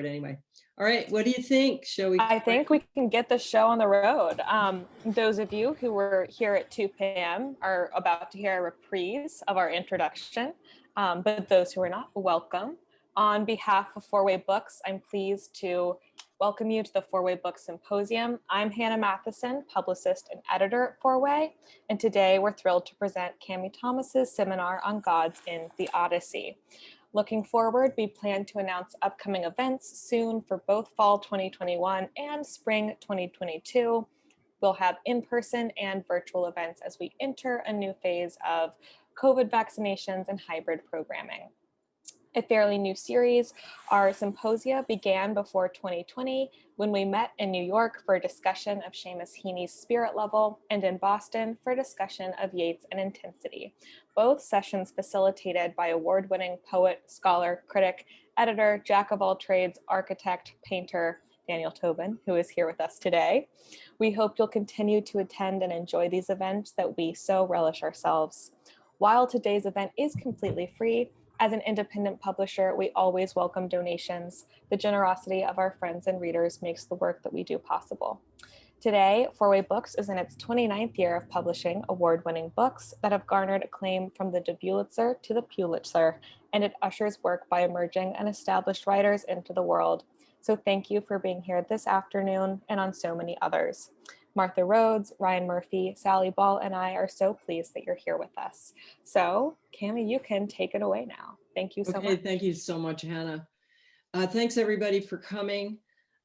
anyway. All right, what do you think? Shall we? I think we can get the show on the road. Those of you who were here at 2 p.m. are about to hear a reprise of our introduction, but those who are not, welcome. On behalf of Four Way Books, I'm pleased to welcome you to the Four Way Books Symposium. I'm Hannah Matheson, publicist and editor at Four Way, and today we're thrilled to present Cammy Thomas's seminar on gods in the Odyssey. Looking forward, we plan to announce upcoming events soon for both fall 2021 and spring 2022. We'll have in-person and virtual events as we enter a new phase of COVID vaccinations and hybrid programming. A fairly new series, our symposia began before 2020 when we met in New York for a discussion of Seamus Heaney's Spirit Level and in Boston for a discussion of Yeats and Intensity. Both sessions facilitated by award-winning poet, scholar, critic, editor, jack of all trades, architect, painter, Daniel Tobin, who is here with us today. We hope you'll continue to attend and enjoy these events that we so relish ourselves. While today's event is completely free, as an independent publisher, we always welcome donations. The generosity of our friends and readers makes the work that we do possible. Today, Four Way Books is in its 29th year of publishing award-winning books that have garnered acclaim from the Pulitzer to the Pulitzer, and it ushers work by emerging and established writers into the world. So thank you for being here this afternoon and on so many others. Martha Rhodes, Ryan Murphy, Sally Ball, and I are so pleased that you're here with us. So, Cammy, you can take it away now. Thank you so much. Okay, thank you so much, Hannah. Thanks everybody for coming.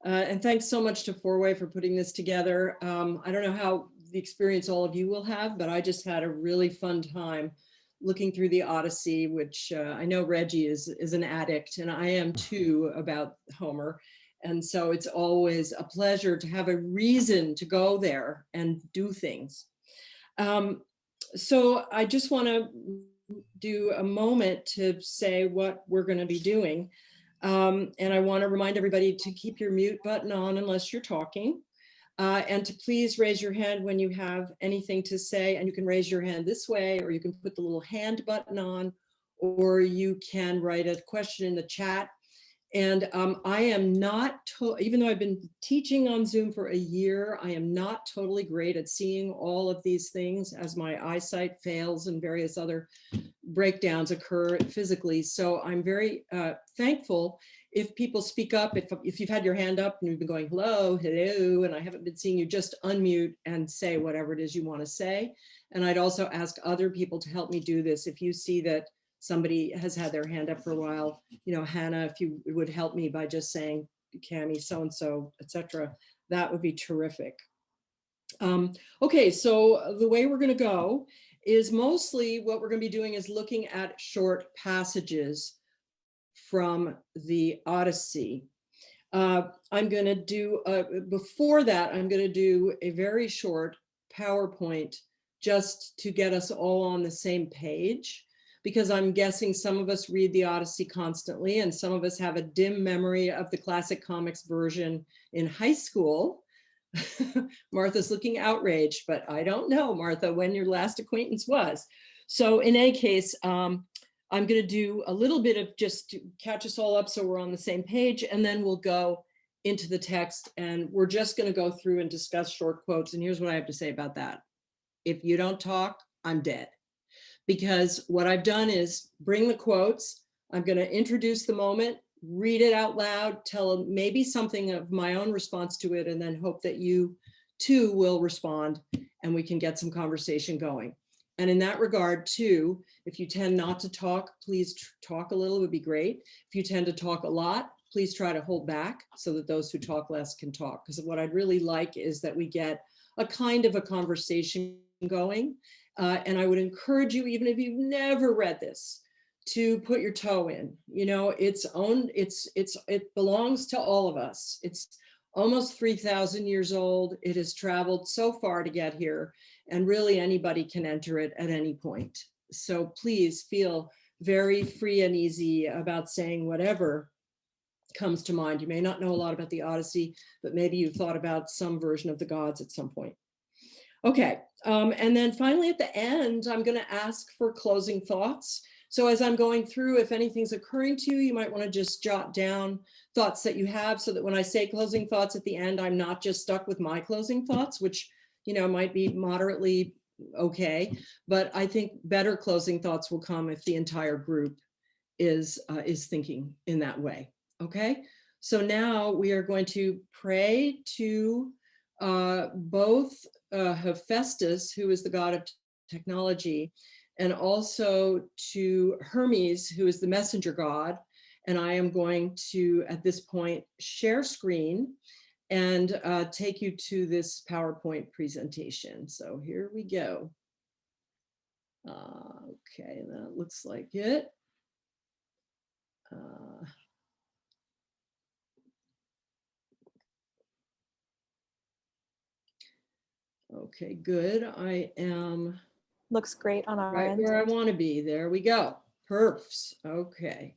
And thanks so much to Four Way for putting this together. I don't know how the experience all of you will have, but I just had a really fun time looking through the Odyssey, which I know Reggie is an addict, and I am too, about Homer. And so it's always a pleasure to have a reason to go there and do things. So I just want to do a moment to say what we're going to be doing. And I want to remind everybody to keep your mute button on unless you're talking. And to please raise your hand when you have anything to say. And you can raise your hand this way, or you can put the little hand button on, or you can write a question in the chat. And I am not, even though I've been teaching on Zoom for a year, I am not totally great at seeing all of these things as my eyesight fails and various other breakdowns occur physically. So I'm very thankful if people speak up. If you've had your hand up and you've been going, hello, and I haven't been seeing you, just unmute and say whatever it is you want to say. And I'd also ask other people to help me do this. If you see that somebody has had their hand up for a while, you know, Hannah, if you would help me by just saying, Cammy, so-and-so, etc., that would be terrific. Okay, so the way we're going to go is mostly what we're going to be doing is looking at short passages from the Odyssey. I'm going to do, before that, I'm going to do a very short PowerPoint just to get us all on the same page, because I'm guessing some of us read the Odyssey constantly and some of us have a dim memory of the classic comics version in high school. Martha's looking outraged, but I don't know, Martha, when your last acquaintance was. So in any case, I'm going to do a little bit of just to catch us all up so we're on the same page, and then we'll go into the text and we're just going to go through and discuss short quotes. And here's what I have to say about that. If you don't talk, I'm dead. Because what I've done is bring the quotes, I'm going to introduce the moment, read it out loud, tell maybe something of my own response to it, and then hope that you too will respond and we can get some conversation going. And in that regard too, if you tend not to talk, please talk a little, would be great. If you tend to talk a lot, please try to hold back so that those who talk less can talk. Because what I'd really like is that we get a kind of a conversation going. And I would encourage you, even if you've never read this, to put your toe in. You know, it belongs to all of us. It's almost 3,000 years old. It has traveled so far to get here, and really anybody can enter it at any point. So please feel very free and easy about saying whatever comes to mind. You may not know a lot about the Odyssey, but maybe you've thought about some version of the gods at some point. Okay, and then finally at the end, I'm going to ask for closing thoughts. So as I'm going through, if anything's occurring to you, you might want to just jot down thoughts that you have so that when I say closing thoughts at the end, I'm not just stuck with my closing thoughts, which, might be moderately okay. But I think better closing thoughts will come if the entire group is thinking in that way. Okay. So now we are going to pray to both Hephaestus, who is the god of technology, and also to Hermes, who is the messenger god. And I am going to, at this point, share screen and take you to this PowerPoint presentation. So here we go. Okay, that looks like it. Okay, good. I am Looks great on our right end. where I want to be. There we go. Perfs. Okay.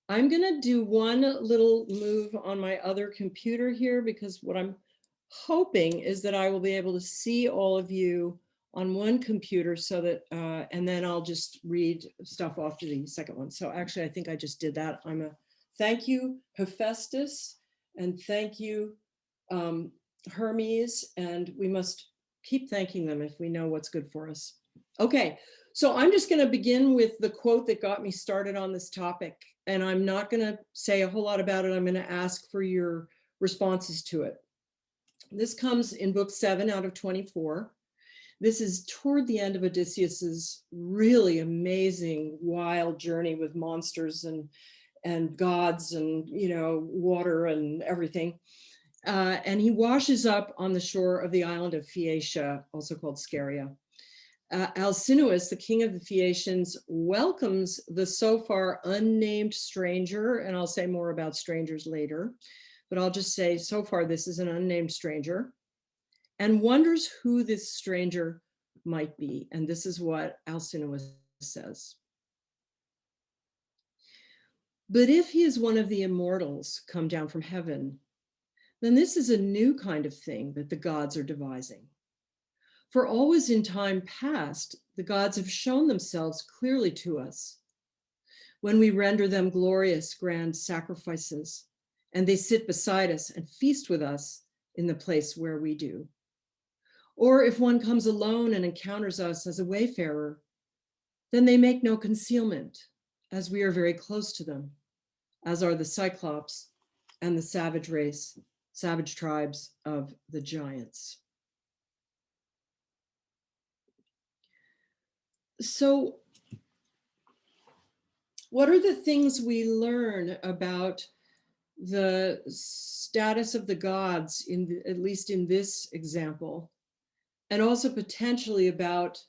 I'm going to do one little move on my other computer here because what I'm hoping is that I will be able to see all of you on one computer so that, and then I'll just read stuff off to the second one. So actually, I think I just did that. Thank you, Hephaestus, and thank you, Hermes, and we must keep thanking them if we know what's good for us. Okay, so I'm just going to begin with the quote that got me started on this topic, and I'm not going to say a whole lot about it. I'm going to ask for your responses to it. This comes in book 7 out of 24. This is toward the end of Odysseus's really amazing wild journey with monsters and gods and water and everything. And he washes up on the shore of the island of Phaeacia, also called Scheria. Alcinous, the king of the Phaeacians, welcomes the so far unnamed stranger, and I'll say more about strangers later, but I'll just say so far this is an unnamed stranger, and wonders who this stranger might be. And this is what Alcinous says. But if he is one of the immortals come down from heaven, then this is a new kind of thing that the gods are devising. For always in time past, the gods have shown themselves clearly to us when we render them glorious, grand sacrifices, and they sit beside us and feast with us in the place where we do. Or if one comes alone and encounters us as a wayfarer, then they make no concealment, as we are very close to them, as are the Cyclops and the savage tribes of the giants. So what are the things we learn about the status of the gods, at least in this example, and also potentially about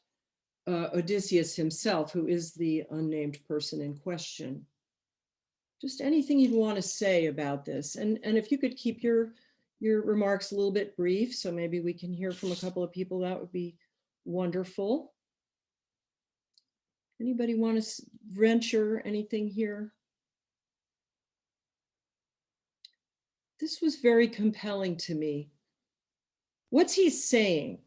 Odysseus himself, who is the unnamed person in question? Just anything you'd want to say about this. And if you could keep your remarks a little bit brief, so maybe we can hear from a couple of people, that would be wonderful. Anybody want to venture anything here? This was very compelling to me. What's he saying?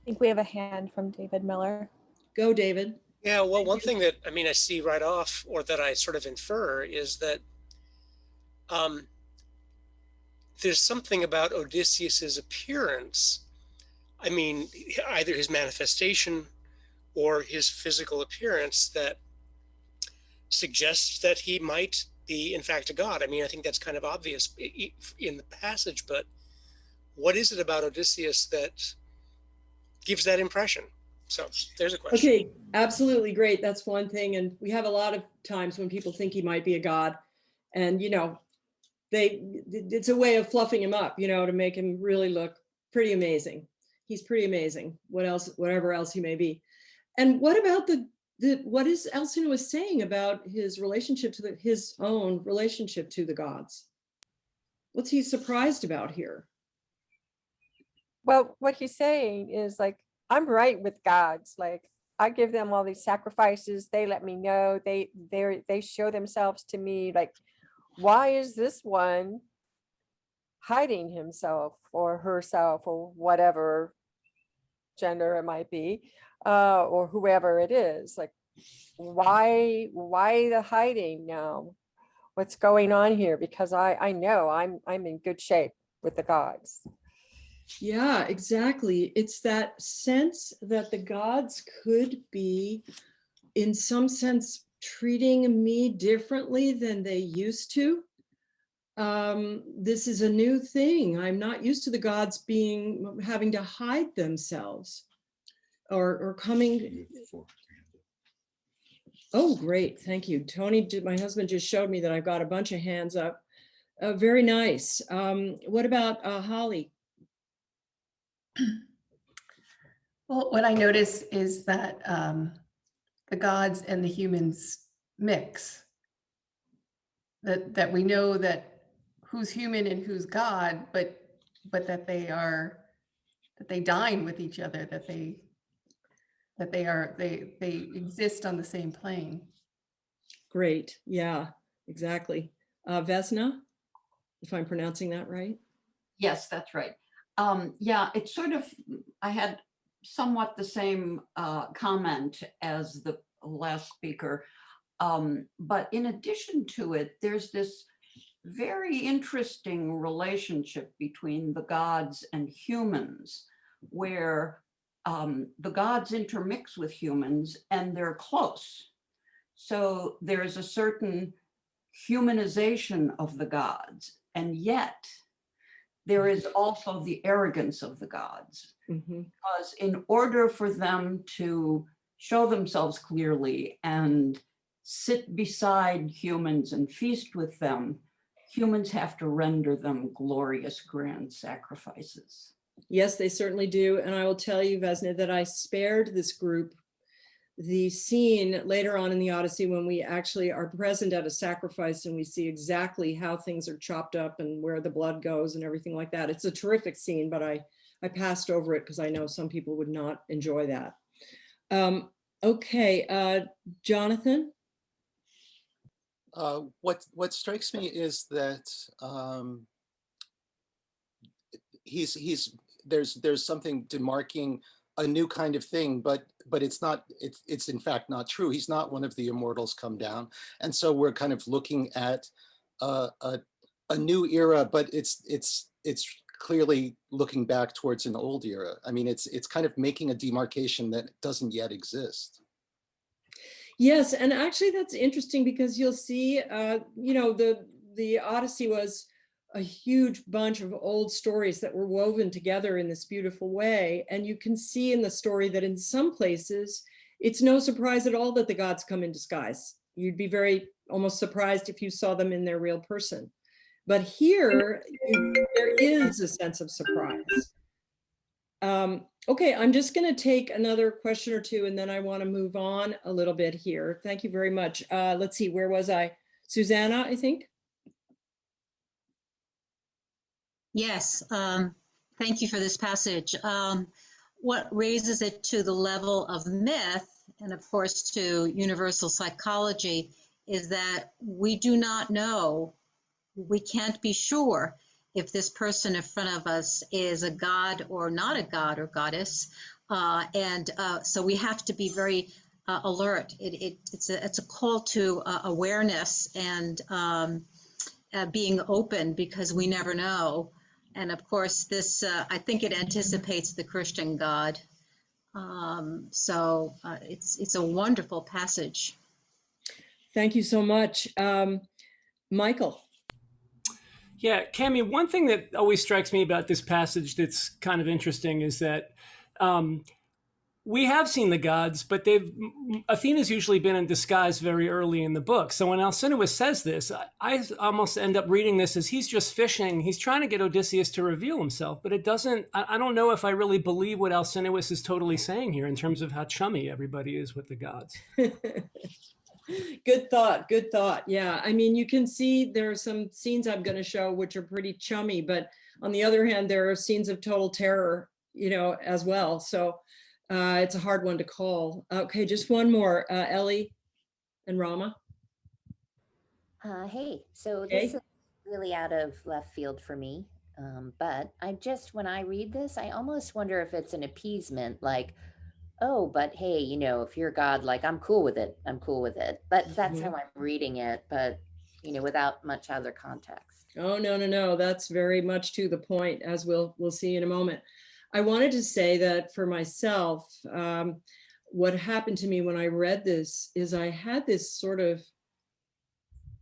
I think we have a hand from David Miller. Go, David. Yeah, well, one thing that I see right off, or that I sort of infer, is that there's something about Odysseus's appearance. Either his manifestation or his physical appearance that suggests that he might be, in fact, a god. I think that's kind of obvious in the passage, but what is it about Odysseus that gives that impression? So there's a question. Okay, absolutely great. That's one thing. And we have a lot of times when people think he might be a god, and it's a way of fluffing him up, to make him really look pretty amazing. He's pretty amazing. Whatever else he may be. And what about what is Alcinous saying about his relationship to his own relationship to the gods? What's he surprised about here? Well, what he's saying is like, I'm right with gods. Like, I give them all these sacrifices. They let me know. They show themselves to me. Like, why is this one hiding himself or herself or whatever? gender it might be, or whoever it is. Like, why the hiding now? What's going on here? Because I know I'm in good shape with the gods. Yeah, exactly. It's that sense that the gods could be, in some sense, treating me differently than they used to. This is a new thing. I'm not used to the gods having to hide themselves or coming. Oh, great. Thank you. Tony, my husband just showed me that I've got a bunch of hands up. Very nice. What about Holly? Well, what I notice is that the gods and the humans mix. That we know that who's human and who's God, but that they dine with each other, that they exist on the same plane. Great. Yeah, exactly. Vesna, if I'm pronouncing that right. Yes, that's right. Yeah, it's sort of, I had somewhat the same comment as the last speaker. But in addition to it, there's this very interesting relationship between the gods and humans, where the gods intermix with humans and they're close. So there's a certain humanization of the gods, and yet there is also the arrogance of the gods. Mm-hmm. Because in order for them to show themselves clearly and sit beside humans and feast with them, humans have to render them glorious, grand sacrifices. Yes, they certainly do. And I will tell you, Vesna, that I spared this group the scene later on in the Odyssey when we actually are present at a sacrifice and we see exactly how things are chopped up and where the blood goes and everything like that. It's a terrific scene, but I passed over it because I know some people would not enjoy that. Okay, Jonathan? What strikes me is that there's something demarking a new kind of thing, but it's in fact not true. He's not one of the immortals come down, and so we're kind of looking at a new era, but it's clearly looking back towards an old era. I mean, it's kind of making a demarcation that doesn't yet exist. Yes, and actually that's interesting because you'll see, you know, the Odyssey was a huge bunch of old stories that were woven together in this beautiful way. And you can see in the story that in some places, it's no surprise at all that the gods come in disguise. You'd be very almost surprised if you saw them in their real person. But here, there is a sense of surprise. Okay, I'm just going to take another question or two, and then I want to move on a little bit here. Thank you very much. Let's see, where was I? Susanna, I think. Yes, thank you for this passage. What raises it to the level of myth, and of course to universal psychology, is that we do not know, we can't be sure if this person in front of us is a god or not a god or goddess. So we have to be very alert. It's a call to awareness and being open, because we never know. And of course, this, I think it anticipates the Christian God. It's a wonderful passage. Thank you so much. Michael. Yeah, Cammy, one thing that always strikes me about this passage that's kind of interesting is that we have seen the gods, but Athena's usually been in disguise very early in the book. So when Alcinous says this, I almost end up reading this as he's just fishing. He's trying to get Odysseus to reveal himself, but it doesn't, I don't know if I really believe what Alcinous is totally saying here in terms of how chummy everybody is with the gods. Good thought, good thought. Yeah, I mean, you can see there are some scenes I'm going to show which are pretty chummy, but on the other hand, there are scenes of total terror, you know, as well. So it's a hard one to call. Okay, just one more, Ellie and Rama. Hey, so Hey. this is really out of left field for me. But when I read this, I almost wonder if it's an appeasement, like, oh, but hey, if you're God, like, I'm cool with it. I'm cool with it. That's how I'm reading it, but, without much other context. Oh, no, no, no. That's very much to the point, as we'll see in a moment. I wanted to say that for myself, what happened to me when I read this is I had this sort of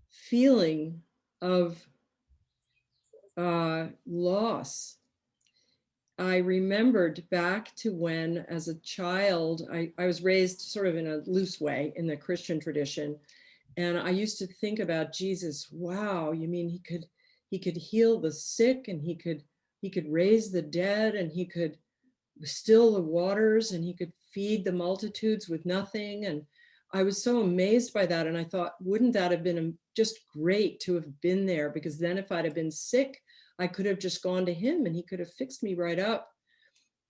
feeling of loss. I remembered back to when, as a child, I was raised sort of in a loose way in the Christian tradition. And I used to think about Jesus, wow, you mean he could heal the sick, and he could raise the dead, and he could still the waters, and he could feed the multitudes with nothing. And I was so amazed by that. And I thought, wouldn't that have been just great to have been there? Because then if I'd have been sick, I could have just gone to him and he could have fixed me right up.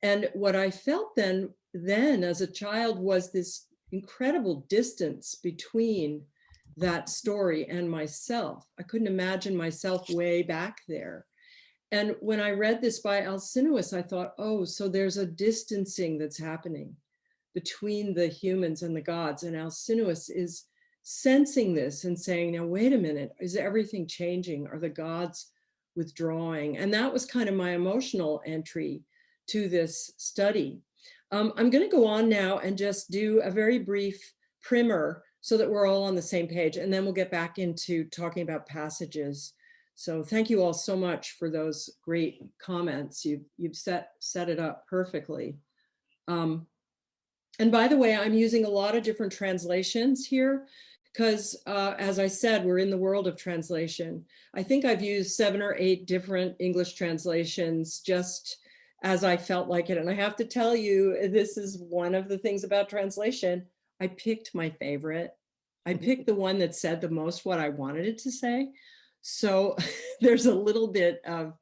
And what I felt then as a child was this incredible distance between that story and myself. I couldn't imagine myself way back there. And when I read this by Alcinous, I thought, oh, so there's a distancing that's happening between the humans and the gods. And Alcinous is sensing this and saying, now, wait a minute, is everything changing? Are the gods withdrawing? And that was kind of my emotional entry to this study. I'm going to go on now and just do a very brief primer so that we're all on the same page, and then we'll get back into talking about passages. So thank you all so much for those great comments. You've set it up perfectly. And by the way, I'm using a lot of different translations here because, as I said, we're in the world of translation. I think I've used 7 or 8 different English translations just as I felt like it. And I have to tell you, this is one of the things about translation. I picked my favorite. I picked the one that said the most what I wanted it to say. So there's a little bit of,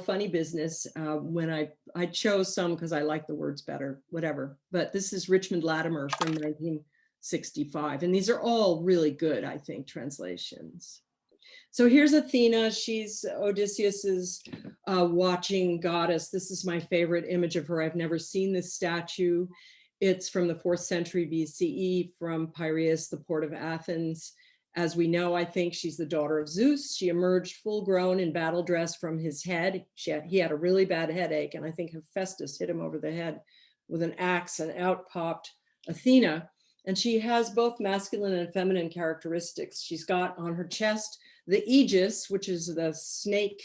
funny business when I chose some because I like the words better, whatever. But this is Richmond Latimer from 1965. And these are all really good, I think, translations. So here's Athena. She's Odysseus's watching goddess. This is my favorite image of her. I've never seen this statue. It's from the 4th century BCE from Piraeus, the port of Athens. As we know, I think she's the daughter of Zeus. She emerged full grown in battle dress from his head. He had a really bad headache, and I think Hephaestus hit him over the head with an axe, and out popped Athena. And she has both masculine and feminine characteristics. She's got on her chest the aegis, which is the snake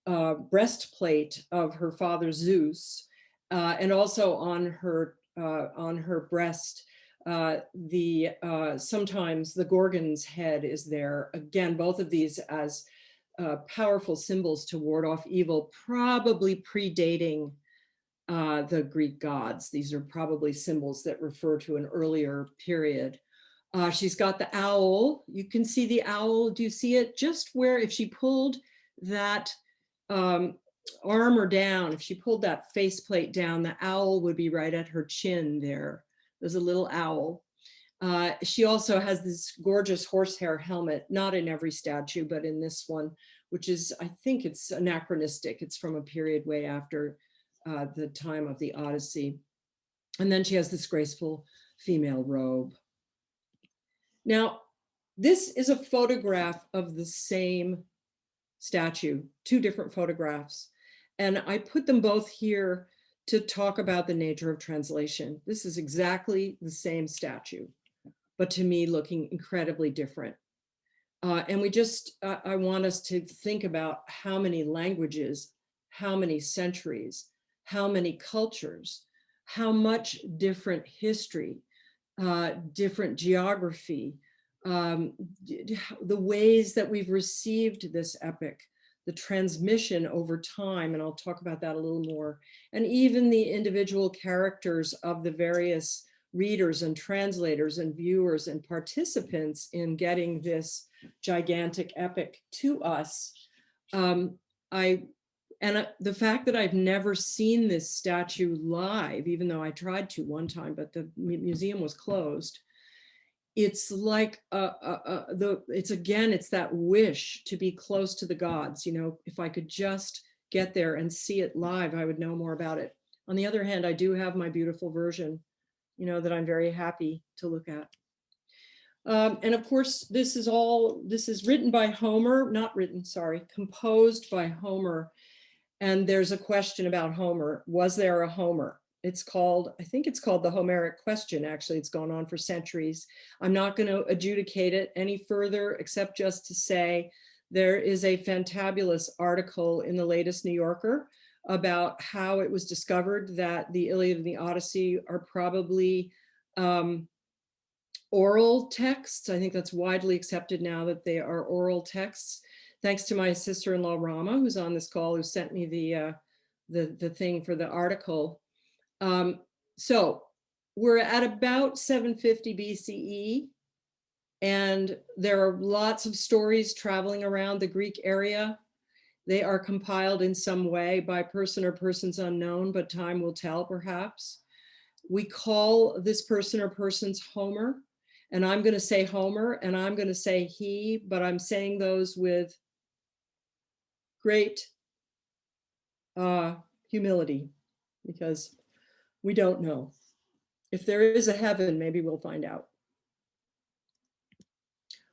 breastplate of her father Zeus, and also on her breast, sometimes the Gorgon's head is there. Again, both of these as powerful symbols to ward off evil, probably predating the Greek gods. These are probably symbols that refer to an earlier period. She's got the owl. You can see the owl. Do you see it? Just where, if she pulled that armor down, if she pulled that faceplate down, the owl would be right at her chin there. There's a little owl. She also has this gorgeous horsehair helmet, not in every statue, but in this one, which is, I think it's anachronistic. It's from a period way after the time of the Odyssey. And then she has this graceful female robe. Now, this is a photograph of the same statue, 2 different photographs. And I put them both here to talk about the nature of translation. This is exactly the same statue, but to me looking incredibly different. And I want us to think about how many languages, how many centuries, how many cultures, how much different history, different geography, the ways that we've received this epic, the transmission over time, and I'll talk about that a little more, and even the individual characters of the various readers and translators and viewers and participants in getting this gigantic epic to us. The fact that I've never seen this statue live, even though I tried to one time, but the museum was closed. It's like, it's that wish to be close to the gods. If I could just get there and see it live, I would know more about it. On the other hand, I do have my beautiful version, that I'm very happy to look at. And of course, this is written by Homer, not written, sorry, composed by Homer. And there's a question about Homer. Was there a Homer? I think it's called the Homeric question. Actually, it's gone on for centuries. I'm not going to adjudicate it any further, except just to say there is a fantabulous article in the latest New Yorker about how it was discovered that the Iliad and the Odyssey are probably oral texts. I think that's widely accepted now that they are oral texts. Thanks to my sister-in-law Rama, who's on this call, who sent me the thing for the article. So we're at about 750 BCE, and there are lots of stories traveling around the Greek area. They are compiled in some way by person or persons unknown, but time will tell, perhaps. We call this person or persons Homer, and I'm going to say Homer, and I'm going to say he, but I'm saying those with great humility, because we don't know. If there is a heaven, maybe we'll find out.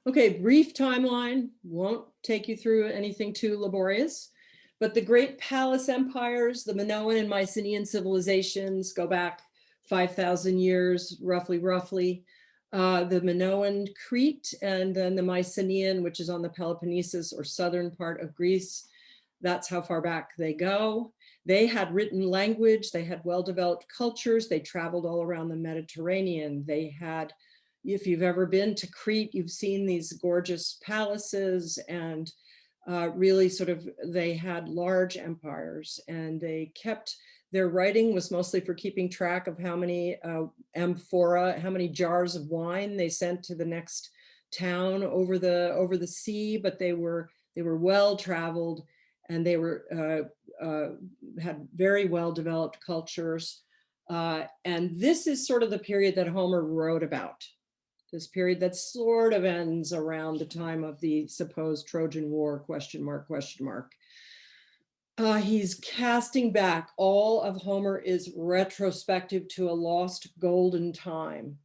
Okay, brief timeline, won't take you through anything too laborious, but the great palace empires, the Minoan and Mycenaean civilizations go back 5,000 years, roughly. The Minoan Crete, and then the Mycenaean, which is on the Peloponnesus or southern part of Greece. That's how far back they go. They had written language, they had well-developed cultures, they traveled all around the Mediterranean. They had, if you've ever been to Crete, you've seen these gorgeous palaces, and really they had large empires, and their writing was mostly for keeping track of how many amphora, how many jars of wine they sent to the next town over the sea, but they were well-traveled, and they had very well-developed cultures. And this is sort of the period that Homer wrote about, this period that sort of ends around the time of the supposed Trojan War, question mark. He's casting back. All of Homer is retrospective to a lost golden time.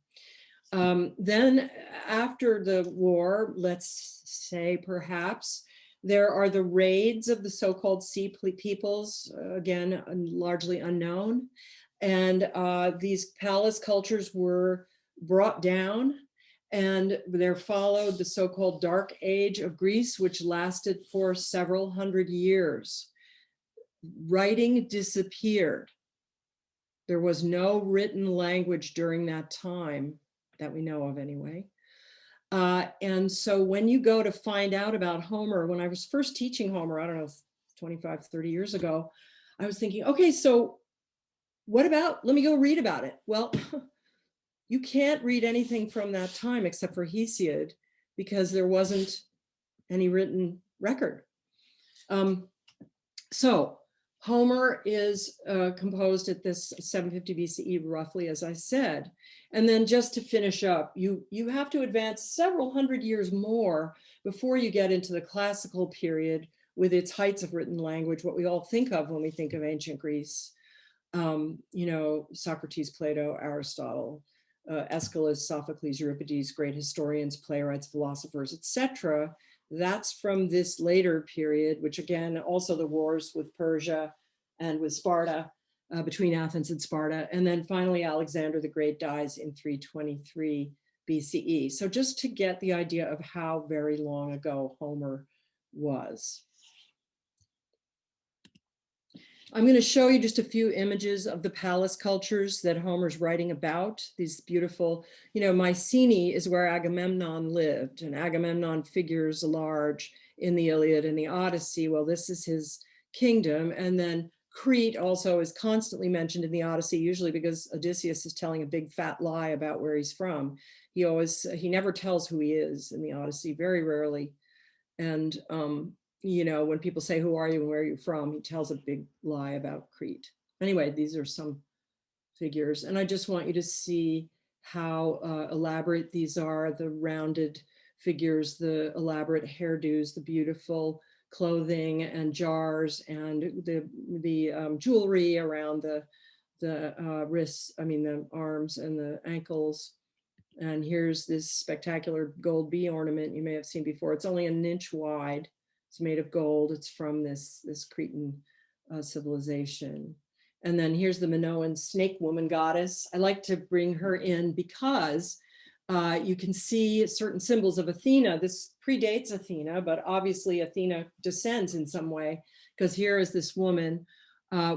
Then after the war, let's say perhaps, there are the raids of the so-called sea peoples, again, largely unknown. And these palace cultures were brought down, and there followed the so-called Dark Age of Greece, which lasted for several hundred years. Writing disappeared. There was no written language during that time that we know of anyway. And so when you go to find out about Homer, when I was first teaching Homer, I don't know, 25, 30 years ago, I was thinking, okay, so let me go read about it. Well, you can't read anything from that time except for Hesiod, because there wasn't any written record. So Homer is composed at this 750 BCE, roughly, as I said. And then just to finish up, you have to advance several hundred years more before you get into the classical period with its heights of written language, what we all think of when we think of ancient Greece. Socrates, Plato, Aristotle, Aeschylus, Sophocles, Euripides, great historians, playwrights, philosophers, etc. That's from this later period, which again, also the wars with Persia and with Sparta, between Athens and Sparta. And then finally, Alexander the Great dies in 323 BCE. So just to get the idea of how very long ago Homer was. I'm going to show you just a few images of the palace cultures that Homer's writing about. These beautiful, Mycenae is where Agamemnon lived, and Agamemnon figures large in the Iliad and the Odyssey. Well, this is his kingdom. And then Crete also is constantly mentioned in the Odyssey, usually because Odysseus is telling a big fat lie about where he's from. He never tells who he is in the Odyssey, very rarely. And when people say, who are you and where are you from? He tells a big lie about Crete. Anyway, these are some figures. And I just want you to see how elaborate these are, the rounded figures, the elaborate hairdos, the beautiful clothing and jars and the jewelry around the wrists, I mean the arms and the ankles. And here's this spectacular gold bee ornament you may have seen before. It's only an inch wide. It's made of gold. It's from this Cretan civilization. And then here's the Minoan snake woman goddess. I like to bring her in because you can see certain symbols of Athena. This predates Athena, but obviously Athena descends in some way, because here is this woman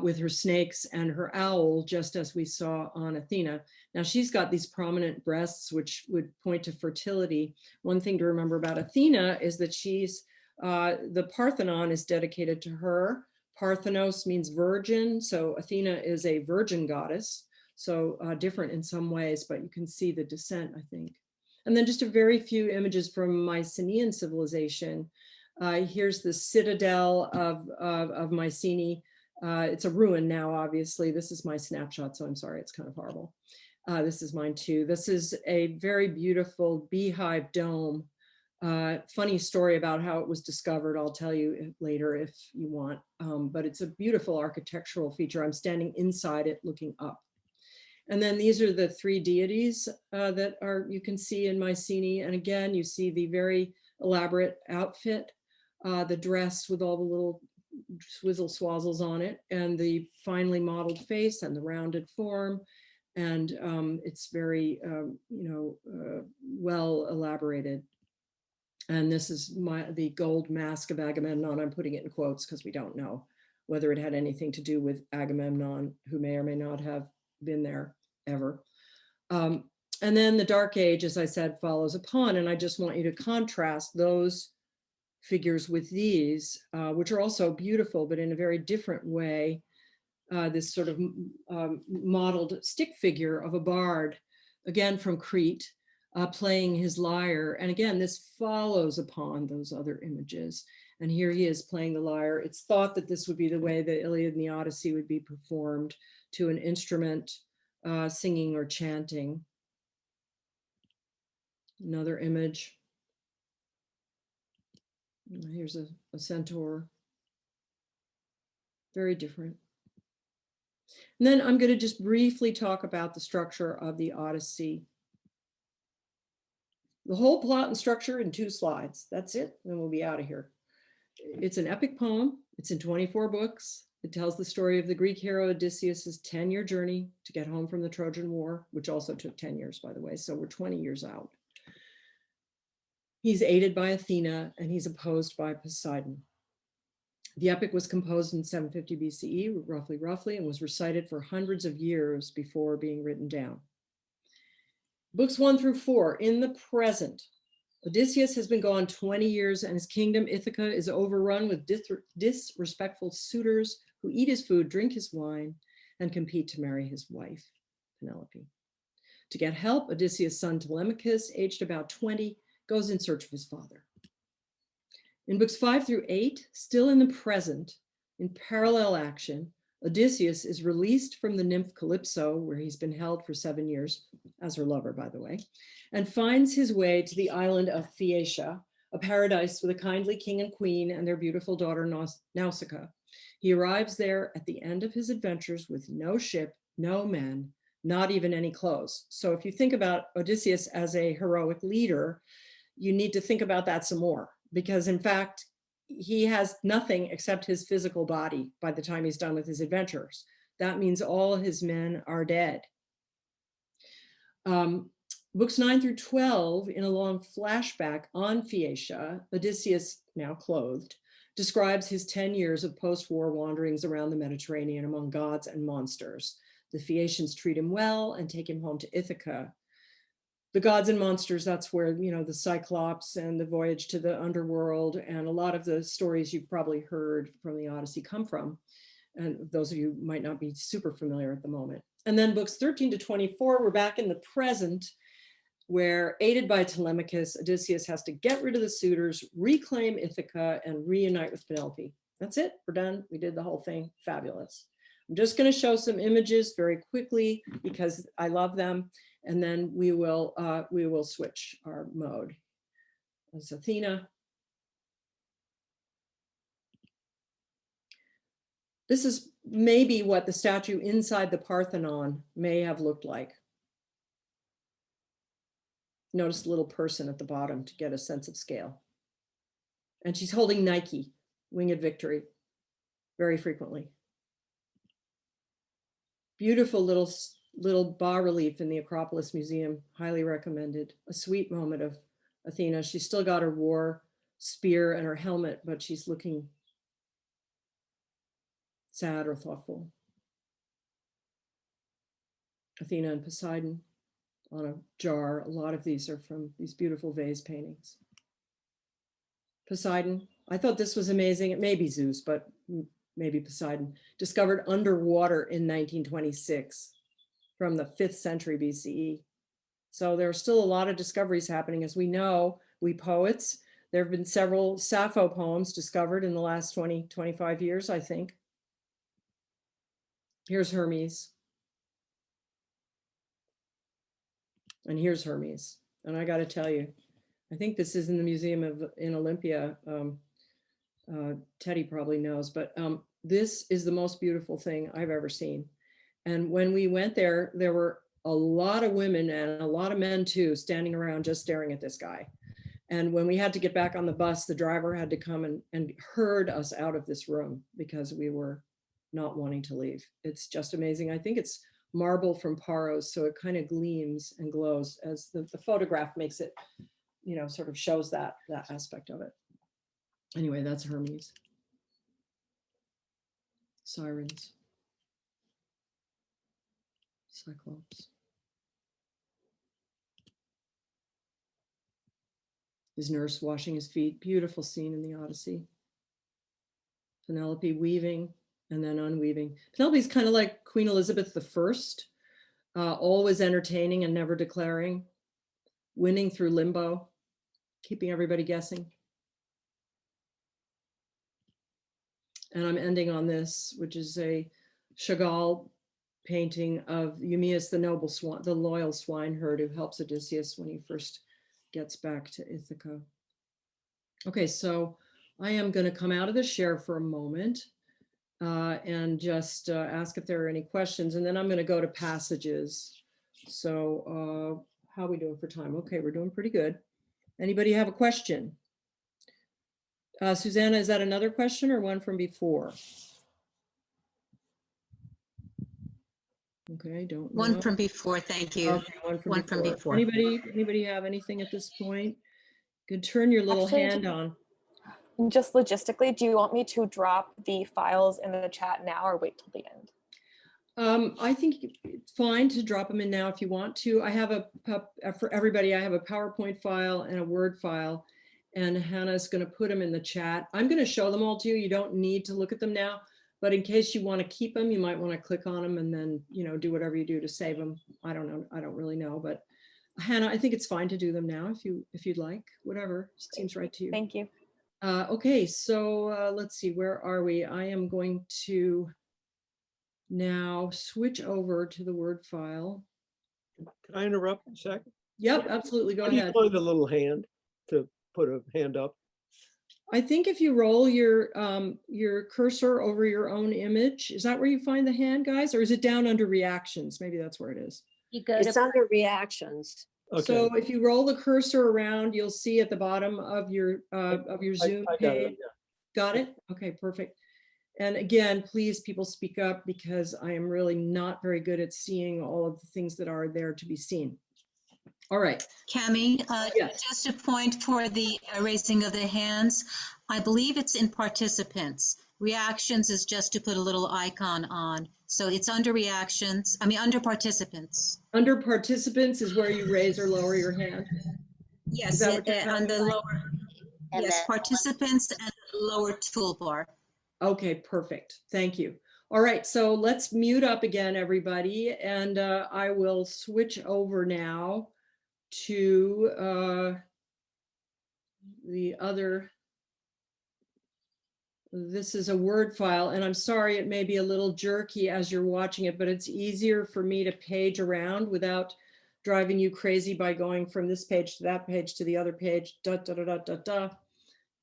with her snakes and her owl, just as we saw on Athena. Now she's got these prominent breasts, which would point to fertility. One thing to remember about Athena is that she's, the Parthenon is dedicated to her. Parthenos means virgin, so Athena is a virgin goddess, so different in some ways, but you can see the descent, I think. And then just a very few images from Mycenaean civilization. Here's the citadel of Mycenae. It's a ruin now, obviously. This is my snapshot, so I'm sorry, it's kind of horrible. This is mine too. This is a very beautiful beehive dome. Funny story about how it was discovered, I'll tell you later if you want, but it's a beautiful architectural feature. I'm standing inside it looking up. And then these are the three deities that you can see in Mycenae. And again, you see the very elaborate outfit, the dress with all the little swizzle swazzles on it, and the finely modeled face and the rounded form. And it's very, well elaborated. And this is the gold mask of Agamemnon. I'm putting it in quotes because we don't know whether it had anything to do with Agamemnon, who may or may not have been there ever. And then the Dark Age, as I said, follows upon. And I just want you to contrast those figures with these, which are also beautiful, but in a very different way. This sort of modeled stick figure of a bard, again from Crete, playing his lyre. And again, this follows upon those other images. And here he is playing the lyre. It's thought that this would be the way the Iliad and the Odyssey would be performed, to an instrument, singing or chanting. Another image. Here's a centaur. Very different. And then I'm going to just briefly talk about the structure of the Odyssey. The whole plot and structure in 2 slides. That's it, and we'll be out of here. It's an epic poem. It's in 24 books. It tells the story of the Greek hero Odysseus's 10-year journey to get home from the Trojan War, which also took 10 years, by the way, so we're 20 years out. He's aided by Athena, and he's opposed by Poseidon. The epic was composed in 750 BCE, roughly, and was recited for hundreds of years before being written down. Books 1 through 4, in the present, Odysseus has been gone 20 years and his kingdom, Ithaca, is overrun with disrespectful suitors who eat his food, drink his wine, and compete to marry his wife, Penelope. To get help, Odysseus' son Telemachus, aged about 20, goes in search of his father. In books 5 through 8, still in the present, in parallel action, Odysseus is released from the nymph Calypso, where he's been held for 7 years, as her lover, by the way, and finds his way to the island of Phaeacia, a paradise with a kindly king and queen and their beautiful daughter Nausicaa. He arrives there at the end of his adventures with no ship, no men, not even any clothes. So if you think about Odysseus as a heroic leader, you need to think about that some more, because in fact, he has nothing except his physical body by the time he's done with his adventures. That means all his men are dead. Books 9 through 12, in a long flashback on Phaeacia, Odysseus, now clothed, describes his 10 years of post-war wanderings around the Mediterranean among gods and monsters. The Phaeacians treat him well and take him home to Ithaca. The gods and monsters, that's where, the Cyclops and the voyage to the underworld and a lot of the stories you've probably heard from the Odyssey come from. And those of you who might not be super familiar at the moment. And then books 13 to 24, we're back in the present, where aided by Telemachus, Odysseus has to get rid of the suitors, reclaim Ithaca, and reunite with Penelope. That's it, we're done. We did the whole thing, fabulous. I'm just gonna show some images very quickly because I love them. And then we will switch our mode. There's Athena. This is maybe what the statue inside the Parthenon may have looked like. Notice the little person at the bottom to get a sense of scale. And she's holding Nike, Winged Victory, very frequently. Beautiful little bas-relief in the Acropolis Museum, highly recommended. A sweet moment of Athena. She's still got her war spear and her helmet, but she's looking sad or thoughtful. Athena and Poseidon on a jar. A lot of these are from these beautiful vase paintings. Poseidon, I thought this was amazing. It may be Zeus, but maybe Poseidon, discovered underwater in 1926 from the 5th century BCE. So there are still a lot of discoveries happening. As we know, we poets, there have been several Sappho poems discovered in the last 20, 25 years, I think. Here's Hermes. And here's Hermes. And I got to tell you, I think this is in the museum in Olympia. Teddy probably knows, but this is the most beautiful thing I've ever seen. And when we went there, there were a lot of women and a lot of men too, standing around just staring at this guy. And when we had to get back on the bus, the driver had to come and herd us out of this room because we were not wanting to leave. It's just amazing. I think it's marble from Paros, so it kind of gleams and glows as the photograph makes it, you know, sort of shows that aspect of it. Anyway, that's Hermes. Sirens. Cyclops. His nurse washing his feet. Beautiful scene in the Odyssey. Penelope weaving and then unweaving. Penelope's kind of like Queen Elizabeth I, always entertaining and never declaring, winning through limbo, keeping everybody guessing. And I'm ending on this, which is a Chagall painting of Eumaeus, the noble swan, the loyal swineherd who helps Odysseus when he first gets back to Ithaca. Okay, so I am going to come out of the share for a moment and just ask if there are any questions, and then I'm going to go to passages. So how are we doing for time? Okay, we're doing pretty good. Anybody have a question? Susanna, is that another question or one from before? Okay, don't know. One from before, thank you. Okay, One from before. Anybody have anything at this point? Could turn your little Actually, hand on. Just logistically, do you want me to drop the files in the chat now or wait till the end? I think it's fine to drop them in now if you want to. I have for everybody, I have a PowerPoint file and a Word file, and Hannah's going to put them in the chat. I'm going to show them all to you. You don't need to look at them now, but in case you want to keep them, you might want to click on them and then, you know, do whatever you do to save them. I don't know. I don't really know, but Hannah, I think it's fine to do them now if you'd like, whatever seems right to you. Thank you. Okay, so let's see, where are we? I am going to now switch over to the Word file. Can I interrupt a second? Yep, absolutely, go How do you ahead. find the little hand to put a hand up? I think if you roll your cursor over your own image, is that where you find the hand, guys? Or is it down under reactions? Maybe that's where it is. You go It's to under reactions. Okay. So if you roll the cursor around, you'll see at the bottom of your Zoom I got page. it, yeah. Got it? Okay, perfect. And again, please, people speak up because I am really not very good at seeing all of the things that are there to be seen. All right. Cammy, Yes. just a point for the raising of the hands. I believe it's in participants. Reactions is just to put a little icon on. So it's under reactions, under participants. Under participants is where you raise or lower your hand. Yes, that what you're on the lower, And yes, then- participants and lower toolbar. Okay, perfect. Thank you. All right, so let's mute up again, everybody, and I will switch over now to the other. This is a Word file, and I'm sorry it may be a little jerky as you're watching it, but it's easier for me to page around without driving you crazy by going from this page to that page to the other page.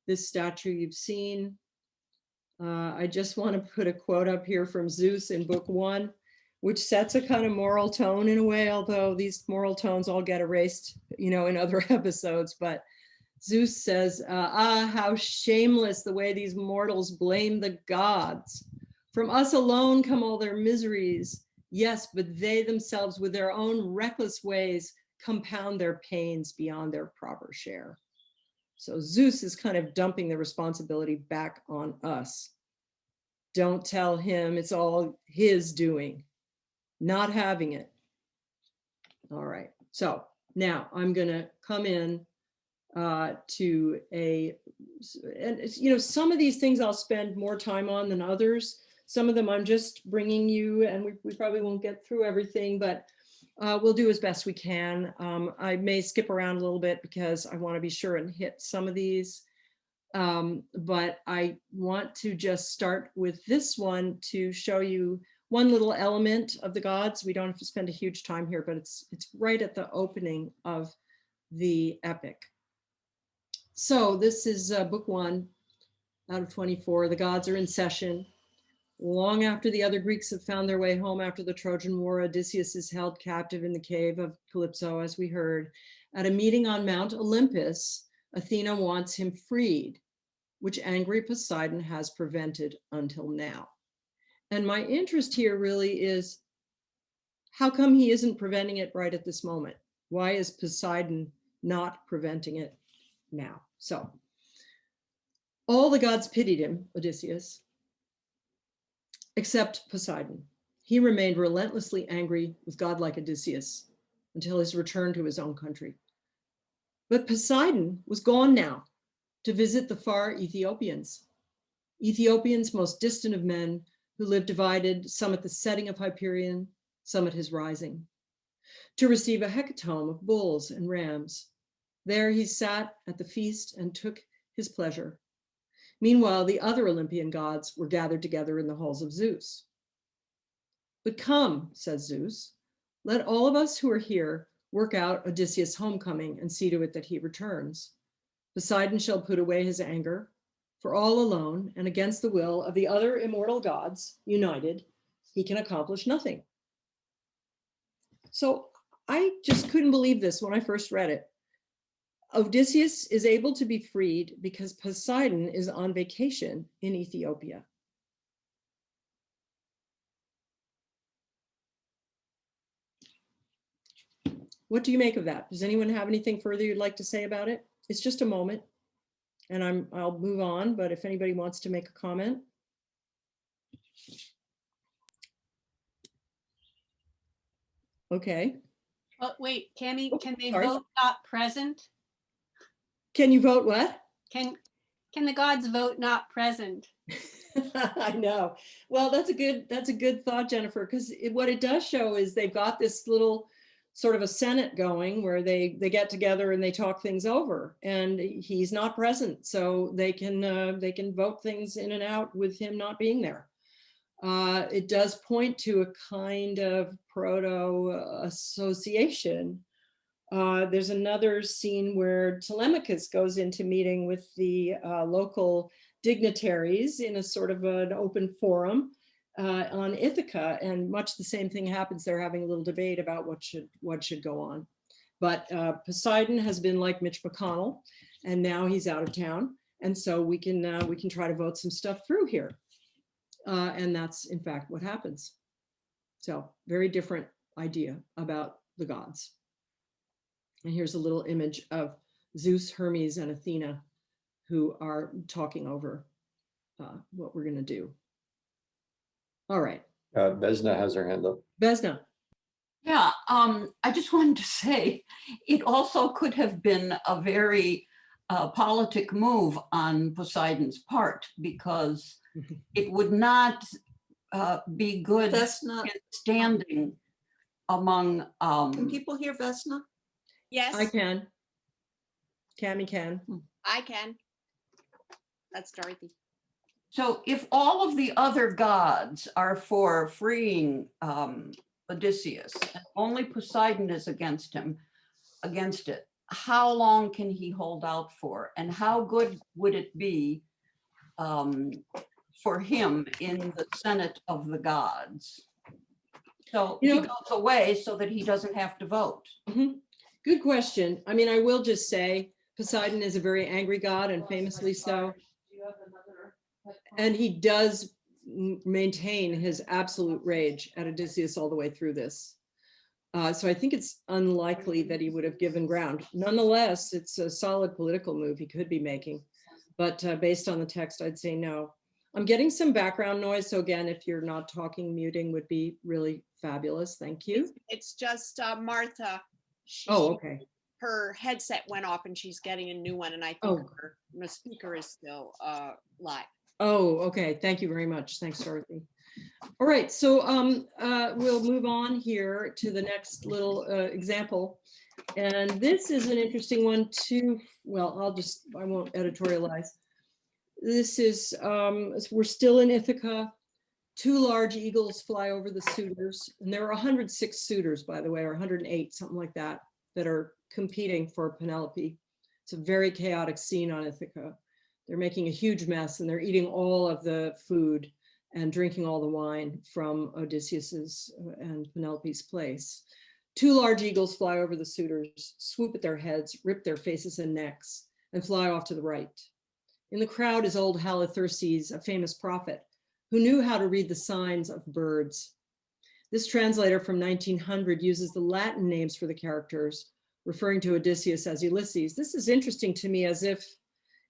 This statue you've seen. I just want to put a quote up here from Zeus in book 1, which sets a kind of moral tone in a way, although these moral tones all get erased, in other episodes. But Zeus says, how shameless the way these mortals blame the gods. From us alone come all their miseries. Yes, but they themselves with their own reckless ways compound their pains beyond their proper share. So Zeus is kind of dumping the responsibility back on us. Don't tell him it's all his doing, not having it. All right, so now I'm gonna come in to some of these things I'll spend more time on than others. Some of them I'm just bringing you, and we probably won't get through everything, but we'll do as best we can. I may skip around a little bit because I want to be sure and hit some of these. But I want to just start with this one to show you one little element of the gods. We don't have to spend a huge time here, but it's right at the opening of the epic. So this is book 1 out of 24. The gods are in session. Long after the other Greeks have found their way home after the Trojan War, Odysseus is held captive in the cave of Calypso, as we heard. At a meeting on Mount Olympus, Athena wants him freed, which angry Poseidon has prevented until now. And my interest here really is, how come he isn't preventing it right at this moment? Why is Poseidon not preventing it now? So, all the gods pitied him, Odysseus, except Poseidon. He remained relentlessly angry with godlike Odysseus until his return to his own country. But Poseidon was gone now to visit the far Ethiopians. Ethiopians, most distant of men, who lived divided, some at the setting of Hyperion, some at his rising, to receive a hecatomb of bulls and rams. There he sat at the feast and took his pleasure. Meanwhile, the other Olympian gods were gathered together in the halls of Zeus. But come, says Zeus, let all of us who are here work out Odysseus' homecoming and see to it that he returns. Poseidon shall put away his anger, for all alone and against the will of the other immortal gods, united, he can accomplish nothing. So I just couldn't believe this when I first read it. Odysseus is able to be freed because Poseidon is on vacation in Ethiopia. What do you make of that? Does anyone have anything further you'd like to say about it? It's just a moment, and I'll move on, but if anybody wants to make a comment. Okay. Well, wait, Cammy, can they sorry. vote not present? Can you vote what? Can the gods vote not present? I know. Well, that's a good thought, Jennifer, because what it does show is they've got this little sort of a Senate going where they get together and they talk things over, and he's not present, so they can vote things in and out with him not being there. It does point to a kind of proto-association. There's another scene where Telemachus goes into meeting with the local dignitaries in a sort of an open forum on Ithaca, and much the same thing happens. They're having a little debate about what should go on. But Poseidon has been like Mitch McConnell, and now he's out of town, and so we can try to vote some stuff through here, and that's in fact what happens. So very different idea about the gods. And here's a little image of Zeus, Hermes, and Athena, who are talking over what we're going to do. All right. Vesna has her hand up. Vesna. Yeah, I just wanted to say, it also could have been a very politic move on Poseidon's part, because it would not be good standing among... Can people hear Vesna? Yes. I can. Cammy can. I can. That's Dorothy. So if all of the other gods are for freeing Odysseus, and only Poseidon is against it, how long can he hold out for? And how good would it be for him in the Senate of the gods. So You he know- goes away so that he doesn't have to vote. Good question. I mean, I will just say Poseidon is a very angry god, and famously so. And he does maintain his absolute rage at Odysseus all the way through this. So I think it's unlikely that he would have given ground. Nonetheless, it's a solid political move he could be making. But based on the text, I'd say no. I'm getting some background noise. So again, if you're not talking, muting would be really fabulous. Thank you. It's just Martha. Oh, okay. Her headset went off and she's getting a new one, and I think the speaker is still live. Oh, okay. Thank you very much. Thanks, Dorothy. All right, so we'll move on here to the next little example. And this is an interesting one too. Well, I won't editorialize. This is, we're still in Ithaca. 2 large eagles fly over the suitors. And there are 106 suitors, by the way, or 108, something like that, that are competing for Penelope. It's a very chaotic scene on Ithaca. They're making a huge mess and they're eating all of the food and drinking all the wine from Odysseus's and Penelope's place. 2 large eagles fly over the suitors, swoop at their heads, rip their faces and necks, and fly off to the right. In the crowd is old Halitherses, a famous prophet, who knew how to read the signs of birds. This translator from 1900 uses the Latin names for the characters, referring to Odysseus as Ulysses. This is interesting to me, as if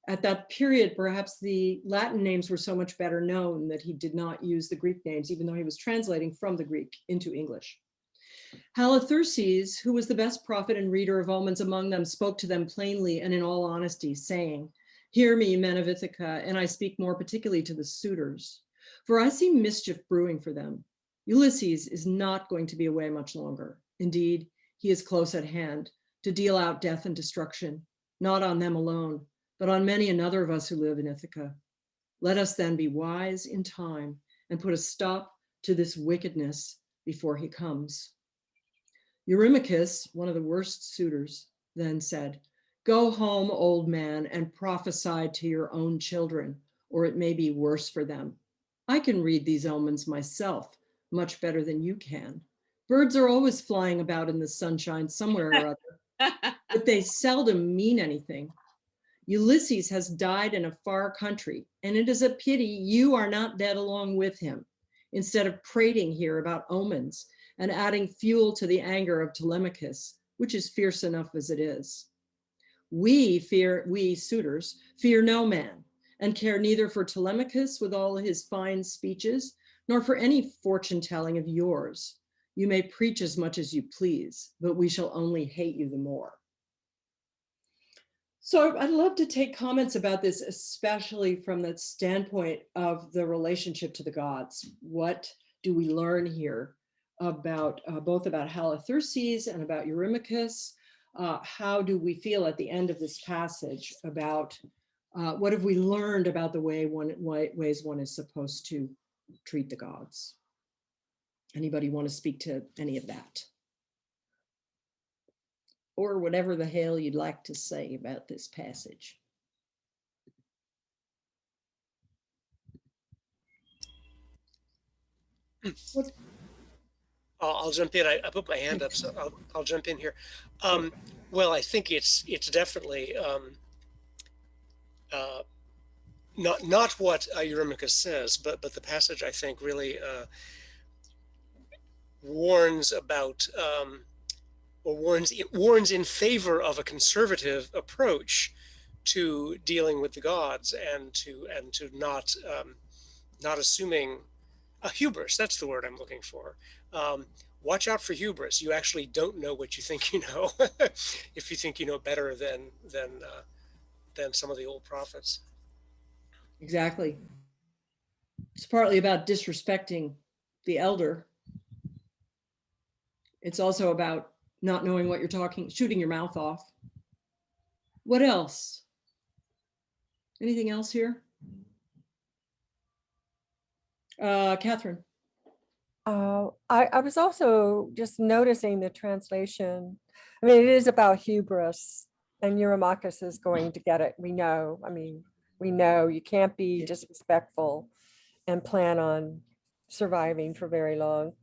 at that period, perhaps the Latin names were so much better known that he did not use the Greek names, even though he was translating from the Greek into English. Halitherses, who was the best prophet and reader of omens among them, spoke to them plainly and in all honesty, saying, "Hear me, men of Ithaca, and I speak more particularly to the suitors, for I see mischief brewing for them. Ulysses is not going to be away much longer. Indeed, he is close at hand to deal out death and destruction, not on them alone, but on many another of us who live in Ithaca. Let us then be wise in time and put a stop to this wickedness before he comes." Eurymachus, one of the worst suitors, then said, "Go home, old man, and prophesy to your own children, or it may be worse for them. I can read these omens myself much better than you can. Birds are always flying about in the sunshine somewhere or other, but they seldom mean anything. Ulysses has died in a far country, and it is a pity you are not dead along with him, instead of prating here about omens and adding fuel to the anger of Telemachus, which is fierce enough as it is. We suitors fear no man, and care neither for Telemachus with all his fine speeches, nor for any fortune telling of yours. You may preach as much as you please, but we shall only hate you the more." So I'd love to take comments about this, especially from the standpoint of the relationship to the gods. What do we learn here about both about Halitherses and about Eurymachus? How do we feel at the end of this passage about what have we learned about the ways one is supposed to treat the gods? Anybody want to speak to any of that? Or whatever the hell you'd like to say about this passage. What? I'll jump in. I put my hand up, so I'll jump in here. Well, I think it's definitely not what Eurymachus says, but the passage I think really warns about or warns in favor of a conservative approach to dealing with the gods, and to not assuming a hubris. That's the word I'm looking for. Watch out for hubris. You actually don't know what you think you know. If you think you know better than some of the old prophets. Exactly. It's partly about disrespecting the elder. It's also about not knowing what you're shooting your mouth off. What else? Anything else here? Catherine. I was also just noticing the translation. I mean, it is about hubris, and Eurymachus is going to get it. We know. I mean, we know you can't be disrespectful and plan on surviving for very long.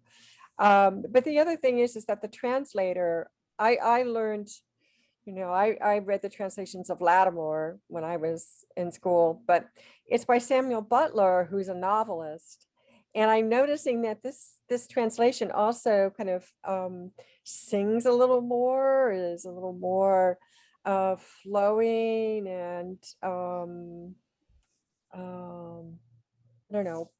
But the other thing is that the translator, I learned, I read the translations of Lattimore when I was in school, but it's by Samuel Butler, who's a novelist. And I'm noticing that this translation also kind of sings a little more, is a little more flowing and I don't know,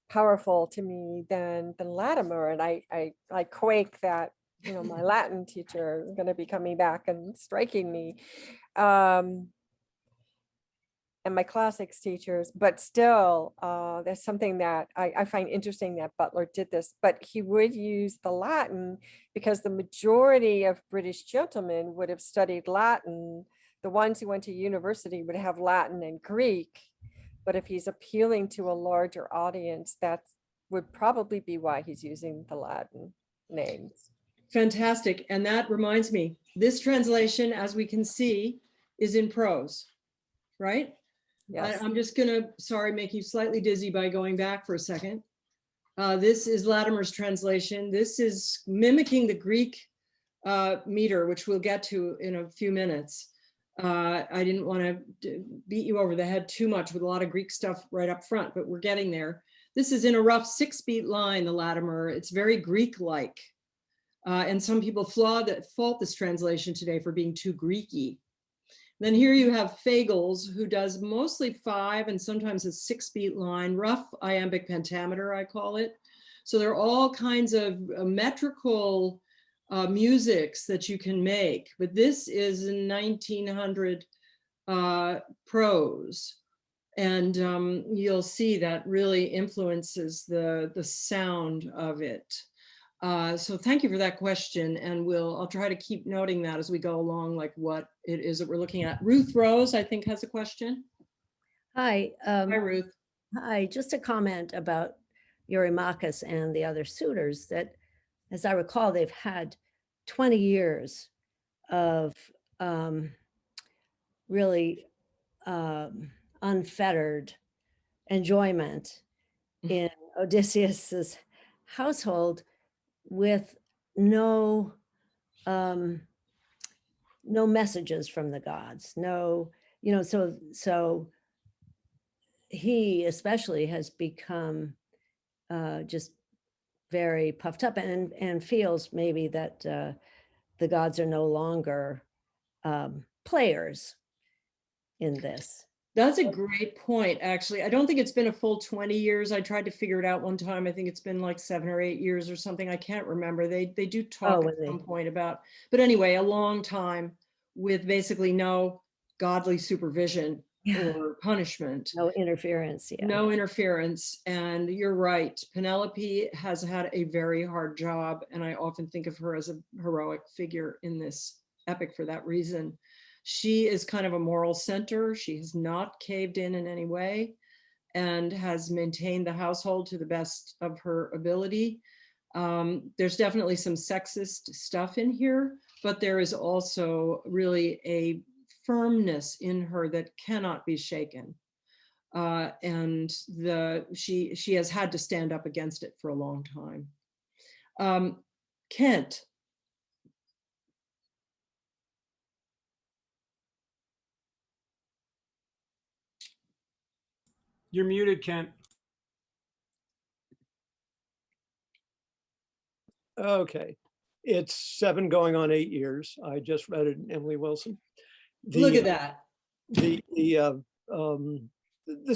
powerful to me than Latimer. And I quake that, my Latin teacher is going to be coming back and striking me. And my classics teachers, but still, there's something that I find interesting that Butler did this, but he would use the Latin because the majority of British gentlemen would have studied Latin. The ones who went to university would have Latin and Greek, but if he's appealing to a larger audience, that would probably be why he's using the Latin names. Fantastic. And that reminds me, this translation, as we can see, is in prose, right? Yes. I'm just gonna, sorry, make you slightly dizzy by going back for a second. This is Latimer's translation. This is mimicking the Greek meter, which we'll get to in a few minutes. I didn't want to beat you over the head too much with a lot of Greek stuff right up front, but we're getting there. This is in a rough 6-beat line, the Latimer. It's very Greek-like. And some people fault this translation today for being too Greeky. Then here you have Fagles, who does mostly 5 and sometimes a 6-beat line, rough iambic pentameter, I call it. So there are all kinds of metrical musics that you can make, but this is in 1900 prose. And you'll see that really influences the sound of it. So thank you for that question, and I'll try to keep noting that as we go along, like what it is that we're looking at. Ruth Rose, I think, has a question. Hi. Hi, Ruth. Hi, just a comment about Eurymachus and the other suitors that, as I recall, they've had 20 years of really unfettered enjoyment in Odysseus's household, with no messages from the gods, so he especially has become just very puffed up and feels maybe that the gods are no longer players in this. That's a great point, actually. I don't think it's been a full 20 years. I tried to figure it out one time. I think it's been like 7 or 8 years or something. I can't remember. They do talk at some point about, but anyway, a long time with basically no godly supervision or punishment. No interference. Yeah. No interference. And you're right. Penelope has had a very hard job. And I often think of her as a heroic figure in this epic for that reason. She is kind of a moral center. She has not caved in any way and has maintained the household to the best of her ability. There's definitely some sexist stuff in here, but there is also really a firmness in her that cannot be shaken. And she has had to stand up against it for a long time. Kent. You're muted, Kent. Okay. It's 7 going on 8 years. I just read it in Emily Wilson. Look at that. This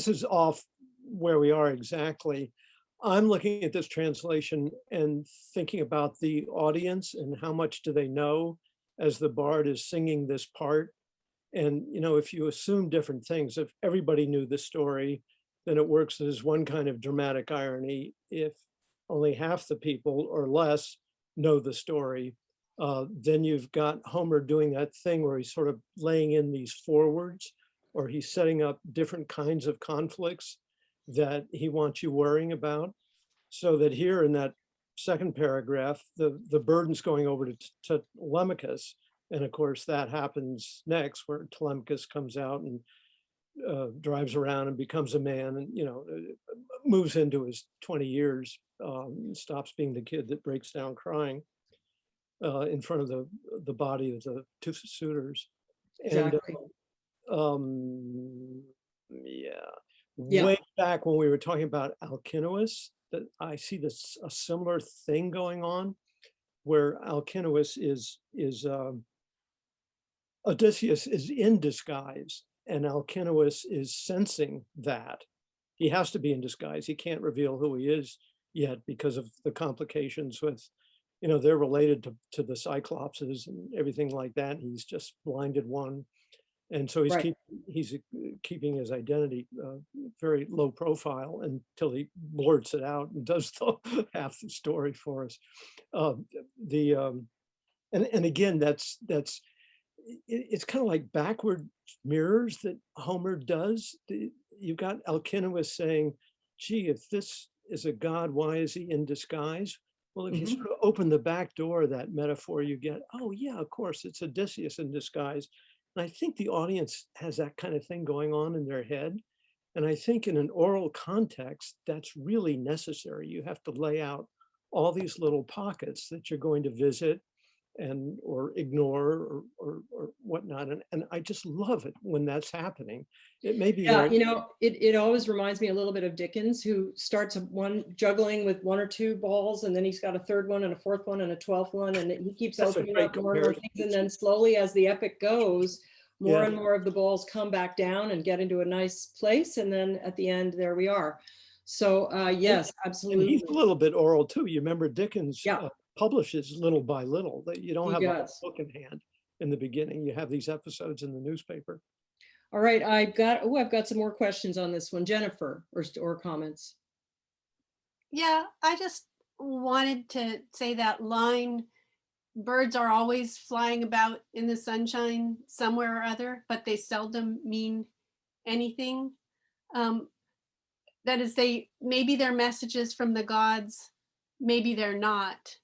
is off where we are exactly. I'm looking at this translation and thinking about the audience and how much do they know as the bard is singing this part. And, if you assume different things, if everybody knew the story, then it works as one kind of dramatic irony. If only half the people or less know the story, then you've got Homer doing that thing where he's sort of laying in these forewords, or he's setting up different kinds of conflicts that he wants you worrying about. So that here in that second paragraph, the burden's going over to Telemachus. And of course, that happens next, where Telemachus comes out and drives around and becomes a man, and moves into his 20 years, stops being the kid that breaks down crying in front of the body of the two suitors. Exactly. And yeah, Yeah. way back when we were talking about Alcinous, that I see this a similar thing going on, where Alcinous is Odysseus is in disguise, and Alcinous is sensing that he has to be in disguise. He can't reveal who he is yet because of the complications with, you know, they're related to the Cyclopses and everything like that. He's just blinded one. And so he's Right. keeping his identity very low profile until he blurts it out and does half the story for us. And again, it's kind of like backward mirrors that Homer does. You've got Alcinous saying, gee, if this is a god, why is he in disguise? Well, if you sort of open the back door of that metaphor, you get, oh yeah, of course, it's Odysseus in disguise. And I think the audience has that kind of thing going on in their head. And I think in an oral context, that's really necessary. You have to lay out all these little pockets that you're going to visit and or ignore or whatnot. And I just love it when that's happening. It may be Yeah, you know, it always reminds me a little bit of Dickens, who starts juggling with one or two balls, and then he's got a third one and a fourth one and a 12th one, and he keeps opening up more and more things. And then slowly, as the epic goes, more and more of the balls come back down and get into a nice place. And then at the end, there we are. So yes, absolutely. And he's a little bit oral too. You remember Dickens publishes little by little. That you don't have a whole book in hand in the beginning. You have these episodes in the newspaper. All right, I've got some more questions on this one. Jennifer, or comments. Yeah, I just wanted to say that line, birds are always flying about in the sunshine somewhere or other, but they seldom mean anything. That is, maybe they're messages from the gods, maybe they're not.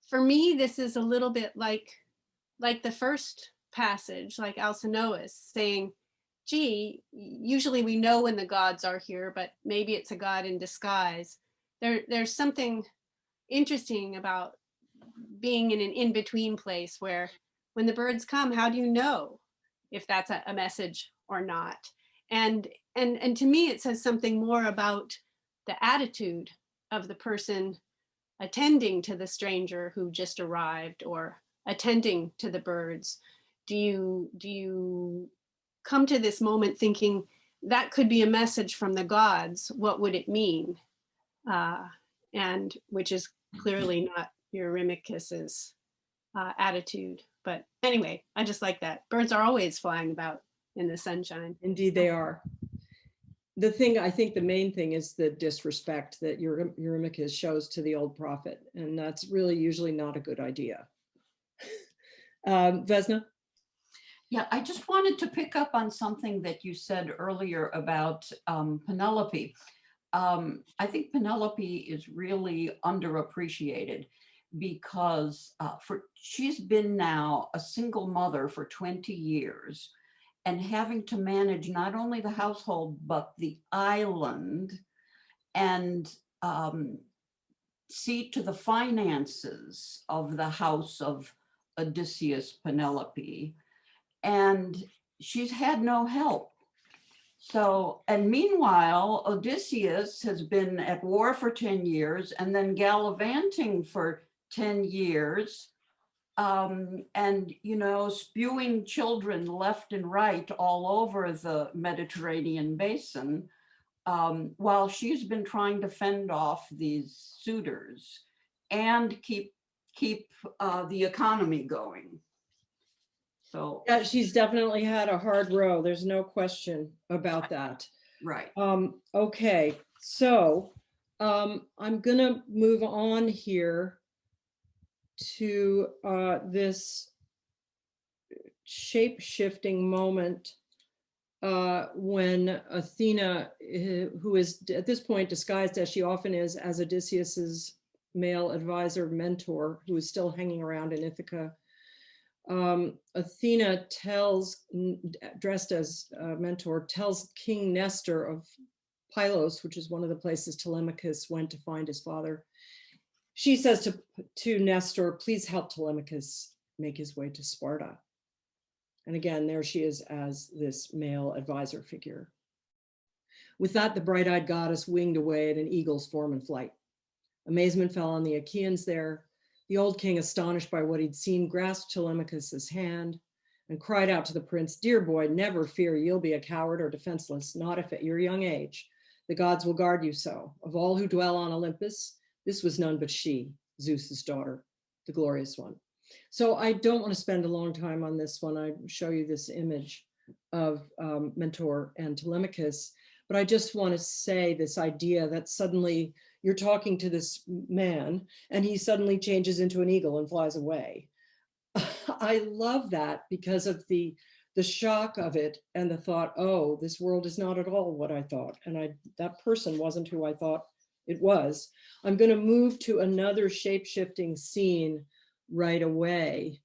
For me, this is a little bit like the first passage, like Alcinous saying, gee, usually we know when the gods are here, but maybe it's a god in disguise. There's something interesting about being in an in-between place where when the birds come, how do you know if that's a message or not? And to me, it says something more about the attitude of the person attending to the stranger who just arrived or attending to the birds. Do you come to this moment thinking that could be a message from the gods? What would it mean? And which is clearly not Eurymachus's attitude. But anyway, I just like that. Birds are always flying about in the sunshine. Indeed, they are. I think the main thing is the disrespect that Eurymachus shows to the old prophet, and that's really usually not a good idea. Vesna? Yeah, I just wanted to pick up on something that you said earlier about Penelope. I think Penelope is really underappreciated because she's been now a single mother for 20 years and having to manage not only the household, but the island and see to the finances of the house of Odysseus Penelope. And she's had no help. So, and meanwhile, Odysseus has been at war for 10 years and then gallivanting for 10 years. And, you know, spewing children left and right all over the Mediterranean basin, while she's been trying to fend off these suitors and keep the economy going. So yeah, she's definitely had a hard row. There's no question about that. Right. Okay, so I'm gonna move on here to this shape-shifting moment when Athena, who is at this point disguised as she often is as Odysseus's male advisor, mentor, who is still hanging around in Ithaca, Athena dressed as a mentor, tells King Nestor of Pylos, which is one of the places Telemachus went to find his father. She says to Nestor, please help Telemachus make his way to Sparta. And again, there she is as this male advisor figure. With that, the bright-eyed goddess winged away in an eagle's form and flight. Amazement fell on the Achaeans there. The old king, astonished by what he'd seen, grasped Telemachus's hand and cried out to the prince, dear boy, never fear you'll be a coward or defenseless, not if at your young age. The gods will guard you so. Of all who dwell on Olympus, this was none but she, Zeus's daughter, the glorious one. So I don't want to spend a long time on this one. I show you this image of Mentor and Telemachus, but I just want to say this idea that suddenly you're talking to this man and he suddenly changes into an eagle and flies away. I love that because of the shock of it and the thought, oh, this world is not at all what I thought. And that person wasn't who I thought it was. I'm going to move to another shape-shifting scene right away.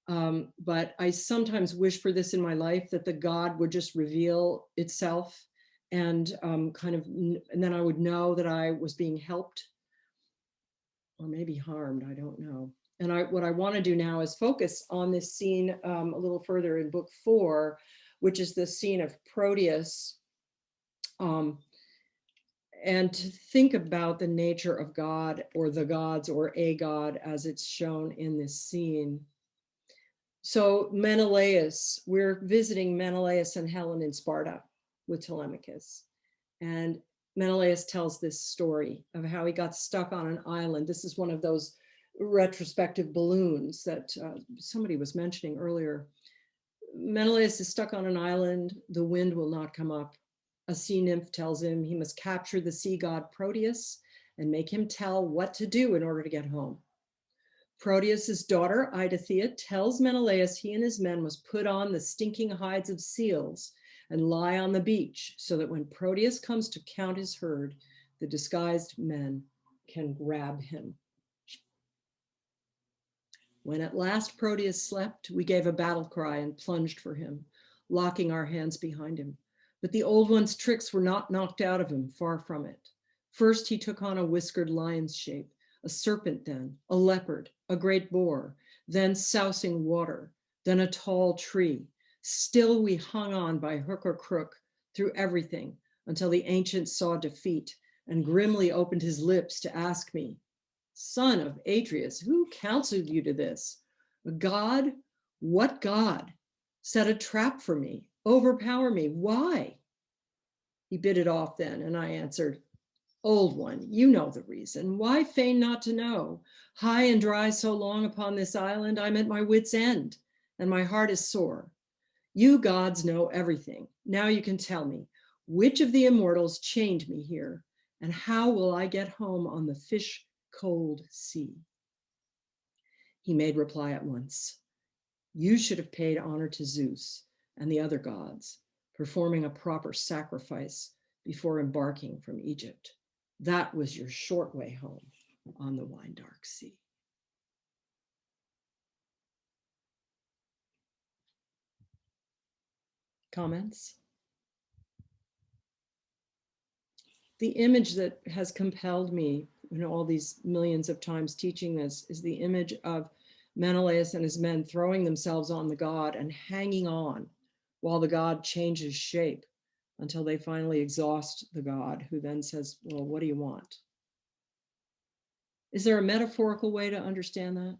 But I sometimes wish for this in my life, that the God would just reveal itself and and then I would know that I was being helped or maybe harmed, I don't know. And what I want to do now is focus on this scene a little further in book 4, which is the scene of Proteus, and to think about the nature of God or the gods or a god as it's shown in this scene. So Menelaus, we're visiting Menelaus and Helen in Sparta with Telemachus. And Menelaus tells this story of how he got stuck on an island. This is one of those retrospective balloons that somebody was mentioning earlier. Menelaus is stuck on an island. The wind will not come up. A sea nymph tells him he must capture the sea god Proteus and make him tell what to do in order to get home. Proteus's daughter, Aithea, tells Menelaus he and his men must put on the stinking hides of seals and lie on the beach so that when Proteus comes to count his herd, the disguised men can grab him. When at last Proteus slept, we gave a battle cry and plunged for him, locking our hands behind him. But the old one's tricks were not knocked out of him, far from it. First, he took on a whiskered lion's shape, a serpent then, a leopard, a great boar, then sousing water, then a tall tree. Still we hung on by hook or crook through everything until the ancient saw defeat and grimly opened his lips to ask me, son of Atreus, who counseled you to this? A god? What god? Set a trap for me, overpower me, why? He bit it off then, and I answered, old one, you know the reason. Why feign not to know? High and dry so long upon this island, I'm at my wit's end, and my heart is sore. You gods know everything. Now you can tell me, which of the immortals chained me here, and how will I get home on the fish cold sea? He made reply at once. You should have paid honor to Zeus and the other gods, performing a proper sacrifice before embarking from Egypt. That was your short way home on the wine dark sea. Comments? The image that has compelled me, all these millions of times teaching this, is the image of Menelaus and his men throwing themselves on the god and hanging on while the god changes shape until they finally exhaust the god, who then says, well, what do you want? Is there a metaphorical way to understand that?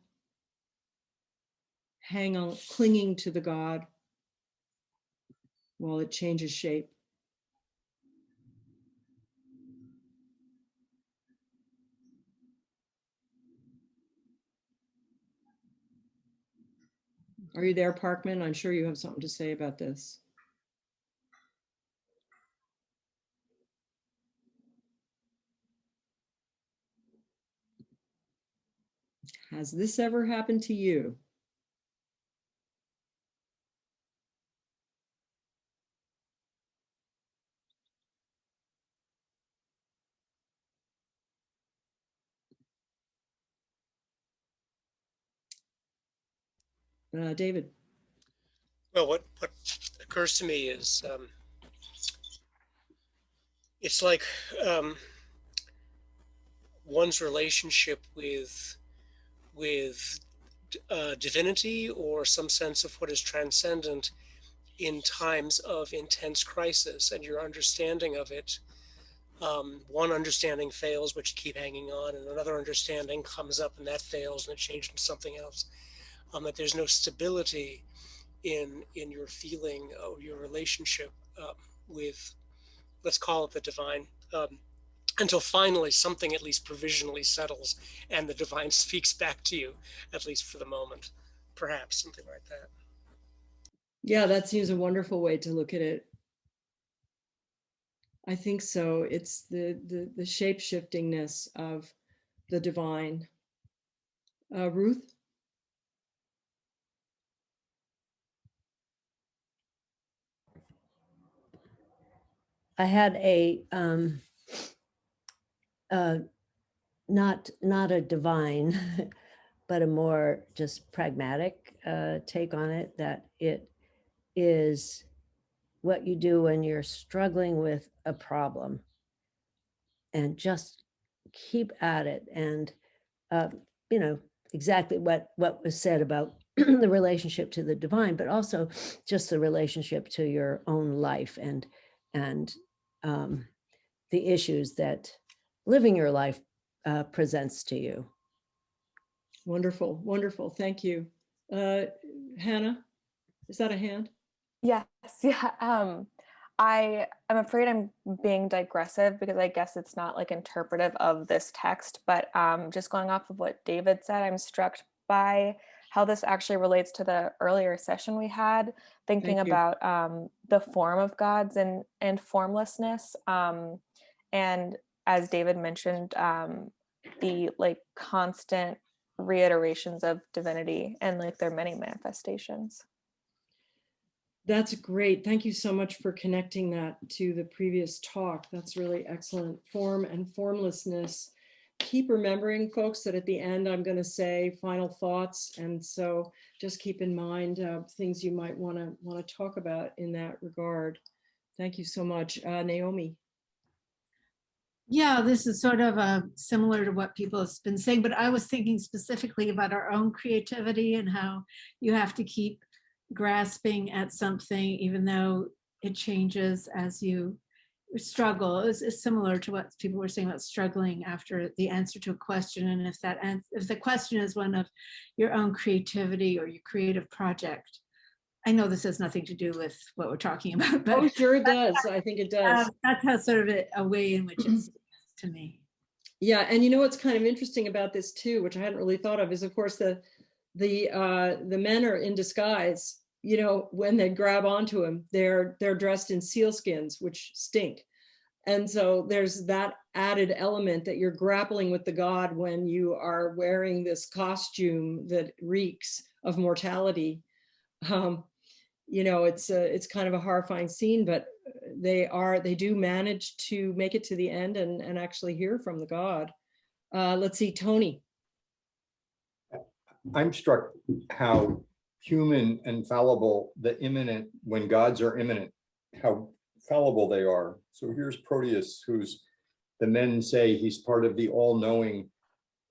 Hang on, clinging to the god while it changes shape. Are you there, Parkman? I'm sure you have something to say about this. Has this ever happened to you? David. Well, what occurs to me is it's like one's relationship with divinity or some sense of what is transcendent in times of intense crisis, and your understanding of it. One understanding fails, but you keep hanging on, and another understanding comes up and that fails and it changed into something else. That there's no stability in your feeling or your relationship with, let's call it the divine, until finally something at least provisionally settles and the divine speaks back to you, at least for the moment, perhaps something like that. Yeah, that seems a wonderful way to look at it. I think so. It's the shape-shiftingness of the divine. Ruth? I had a not a divine, but a more just pragmatic take on it, that it is what you do when you're struggling with a problem, and just keep at it. And you know, exactly what was said about the relationship to the divine, but also just the relationship to your own life and the issues that living your life presents to you. Wonderful, wonderful. Thank you. Hannah, is that a hand? Yes, yeah. I'm afraid I'm being digressive because I guess it's not like interpretive of this text, but just going off of what David said, I'm struck by how this actually relates to the earlier session we had, thinking about the form of gods and formlessness. And as David mentioned, the like constant reiterations of divinity and like their many manifestations. That's great. Thank you so much for connecting that to the previous talk. That's really excellent. Form and formlessness. Keep remembering, folks, that at the end I'm going to say final thoughts, and so just keep in mind things you might want to talk about in that regard. Thank you so much, Naomi. Yeah, this is sort of similar to what people have been saying, but I was thinking specifically about our own creativity and how you have to keep grasping at something even though it changes as you struggle. It's similar to what people were saying about struggling after the answer to a question, and if the question is one of your own creativity or your creative project. I know this has nothing to do with what we're talking about, but oh, sure it does. I think it does. That has sort of a way in which it's to me. Yeah, and you know what's kind of interesting about this too, which I hadn't really thought of, is of course the men are in disguise. You know, when they grab onto him, they're dressed in sealskins, which stink. And so there's that added element that you're grappling with the god when you are wearing this costume that reeks of mortality. You know, it's kind of a horrifying scene, but they do manage to make it to the end and actually hear from the god. Let's see, Tony. I'm struck how human and fallible when gods are immanent, how fallible they are. So here's Proteus, who's, the men say he's part of the all-knowing,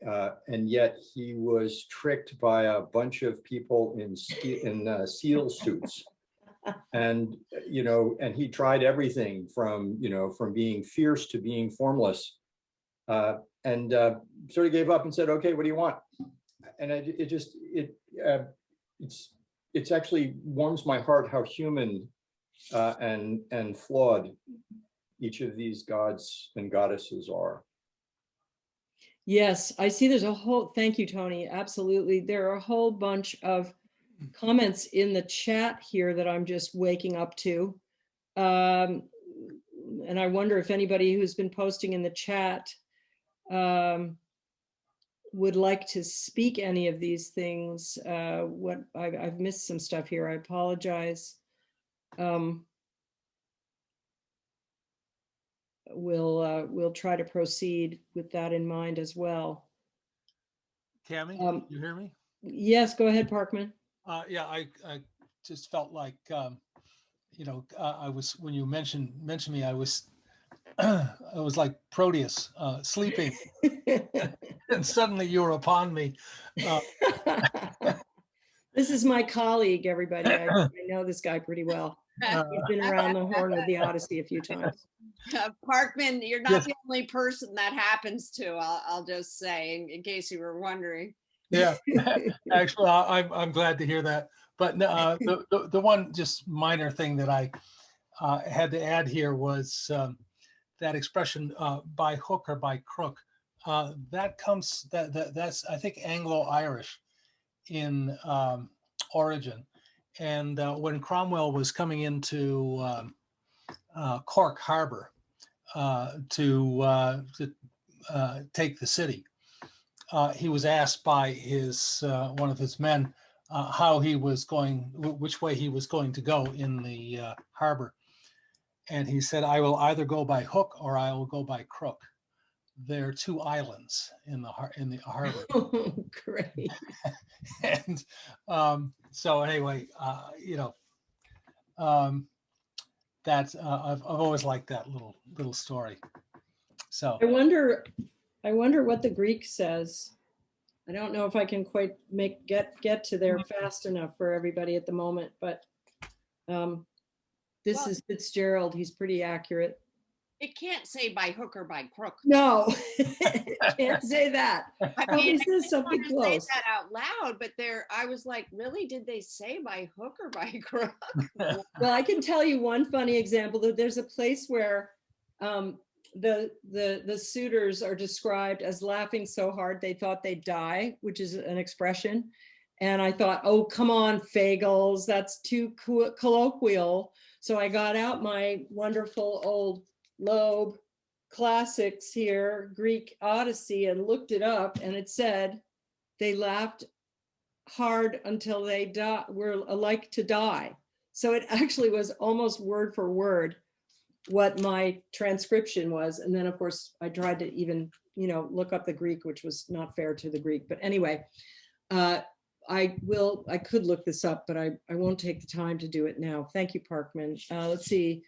and yet he was tricked by a bunch of people in seal suits. And, you know, and he tried everything from being fierce to being formless, and sort of gave up and said, okay, what do you want? And it's actually warms my heart how human and flawed each of these gods and goddesses are. Yes, I see there's a whole, thank you, Tony. Absolutely. There are a whole bunch of comments in the chat here that I'm just waking up to. And I wonder if anybody who's been posting in the chat would like to speak any of these things. What I've missed some stuff here. I apologize. We'll try to proceed with that in mind as well. Cammy, you hear me? Yes, go ahead, Parkman. Yeah, I just felt like, you know, I was, when you mentioned me, I was it was like Proteus sleeping, and suddenly you were upon me. This is my colleague, everybody. I know this guy pretty well. He's been around the horn with the Odyssey a few times. Parkman, you're not Yes. the only person that happens to. I'll just say, in case you were wondering. Yeah, actually, I'm glad to hear that. But the one just minor thing that I had to add here was that expression by hook or by crook. That's I think Anglo-Irish in origin. And when Cromwell was coming into Cork Harbor to take the city, he was asked by his one of his men how he was going, which way he was going to go in the harbor. And he said, "I will either go by hook or I will go by crook. There are two islands in the harbor." Oh, great. And so anyway, that's I've always liked that little story. So I wonder what the Greek says. I don't know if I can quite get to there fast enough for everybody at the moment, but this is Fitzgerald. He's pretty accurate. It can't say by hook or by crook. No, can't say that. I mean, This is something close. Say that out loud, but I was like, really? Did they say by hook or by crook? Well, I can tell you one funny example that there's a place where the suitors are described as laughing so hard they thought they'd die, which is an expression. And I thought, oh, come on, Fagels, that's too colloquial. So I got out my wonderful old Loeb classics here, Greek Odyssey, and looked it up, and it said they laughed hard until they were alike to die. So it actually was almost word for word what my transcription was. And then of course I tried to even, look up the Greek, which was not fair to the Greek. But anyway, I could look this up, but I won't take the time to do it now. Thank you, Parkman. Let's see.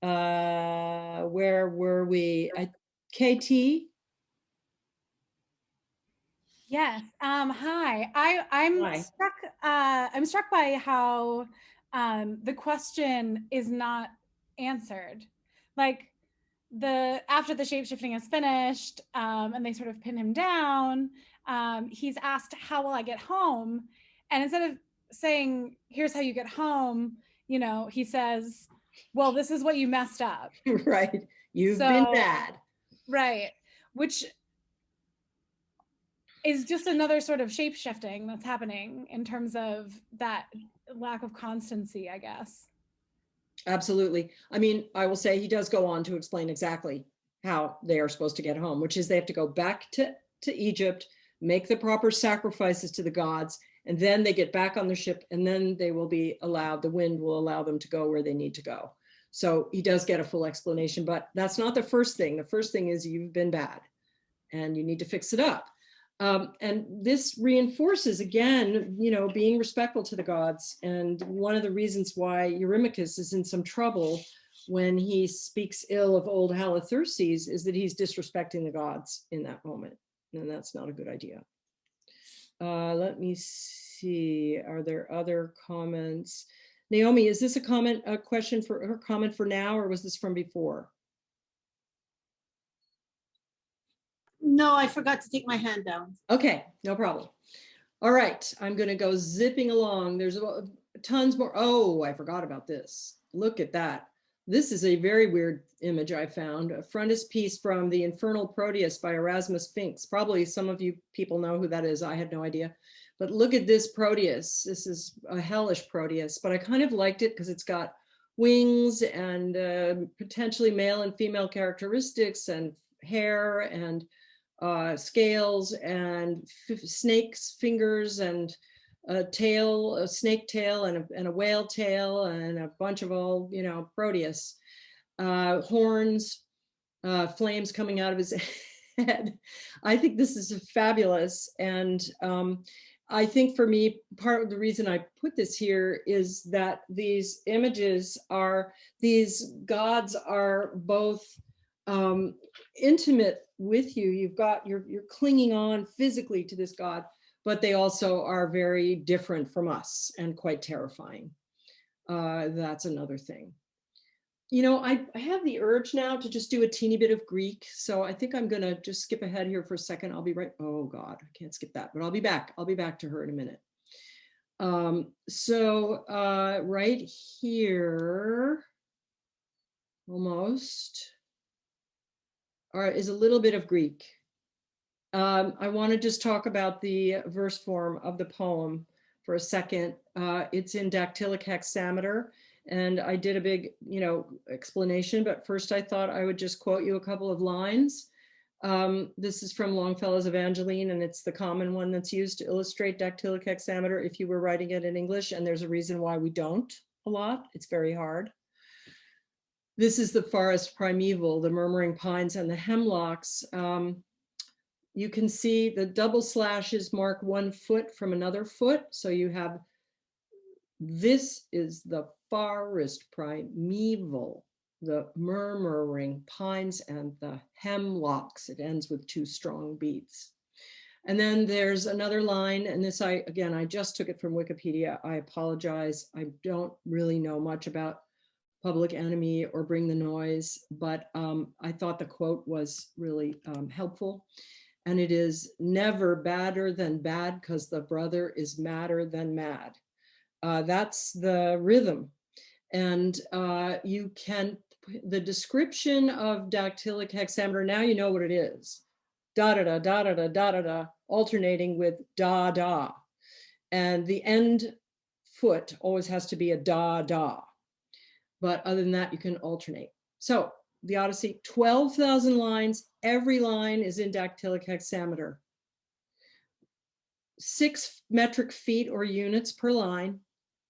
Where were we? KT? Yes. Hi. I'm Hi. struck. I'm struck by how the question is not answered. Like after the shapeshifting is finished, and they sort of pin him down, he's asked, "How will I get home?" And instead of saying, "Here's how you get home," he says, "Well, this is what you messed up." Right. You've been bad. Right. Which is just another sort of shape shifting that's happening in terms of that lack of constancy, I guess. Absolutely. I mean, I will say he does go on to explain exactly how they are supposed to get home, which is they have to go back to Egypt, make the proper sacrifices to the gods, and then they get back on the ship, and then they will be allowed, the wind will allow them to go where they need to go. So he does get a full explanation, but that's not the first thing. The first thing is you've been bad and you need to fix it up. And this reinforces, again, being respectful to the gods. And one of the reasons why Eurymachus is in some trouble when he speaks ill of old Halitherses is that he's disrespecting the gods in that moment. And that's not a good idea. Let me see, are there other comments? Naomi, is this a question for her comment for now, or was this from before? No, I forgot to take my hand down. Okay, no problem. All right, I'm going to go zipping along. There's tons more. Oh, I forgot about this. Look at that. This is a very weird image I found. A frontispiece from the Infernal Proteus by Erasmus Finks. Probably some of you people know who that is. I had no idea. But look at this Proteus. This is a hellish Proteus, but I kind of liked it because it's got wings and potentially male and female characteristics and hair and scales and snakes' fingers and a tail, a snake tail and a whale tail and a bunch of all, Proteus. Horns, flames coming out of his head. I think this is fabulous. And I think for me, part of the reason I put this here is that these images these gods are both intimate with you. You're clinging on physically to this god, but they also are very different from us and quite terrifying. That's another thing. You know, I have the urge now to just do a teeny bit of Greek. So I think I'm going to just skip ahead here for a second. I'll be right. Oh God, I can't skip that, but I'll be back. I'll be back to her in a minute. Right here, almost, is a little bit of Greek. I want to just talk about the verse form of the poem for a second. It's in dactylic hexameter. And I did a big, explanation, but first I thought I would just quote you a couple of lines. This is from Longfellow's Evangeline, and it's the common one that's used to illustrate dactylic hexameter if you were writing it in English, and there's a reason why we don't a lot. It's very hard. This is the forest primeval, the murmuring pines and the hemlocks. You can see the double slashes mark 1 foot from another foot. So you have, this is the forest primeval, the murmuring pines and the hemlocks. It ends with 2 strong beats. And then there's another line, and this I just took it from Wikipedia. I apologize. I don't really know much about Public Enemy or Bring the Noise, but I thought the quote was really helpful. And it is never badder than bad, because the brother is madder than mad. That's the rhythm. And the description of dactylic hexameter, now you know what it is. Da da da da da da da da da, alternating with da da. And the end foot always has to be a da da. But other than that, you can alternate. So the Odyssey, 12,000 lines. Every line is in dactylic hexameter. 6 metric feet or units per line.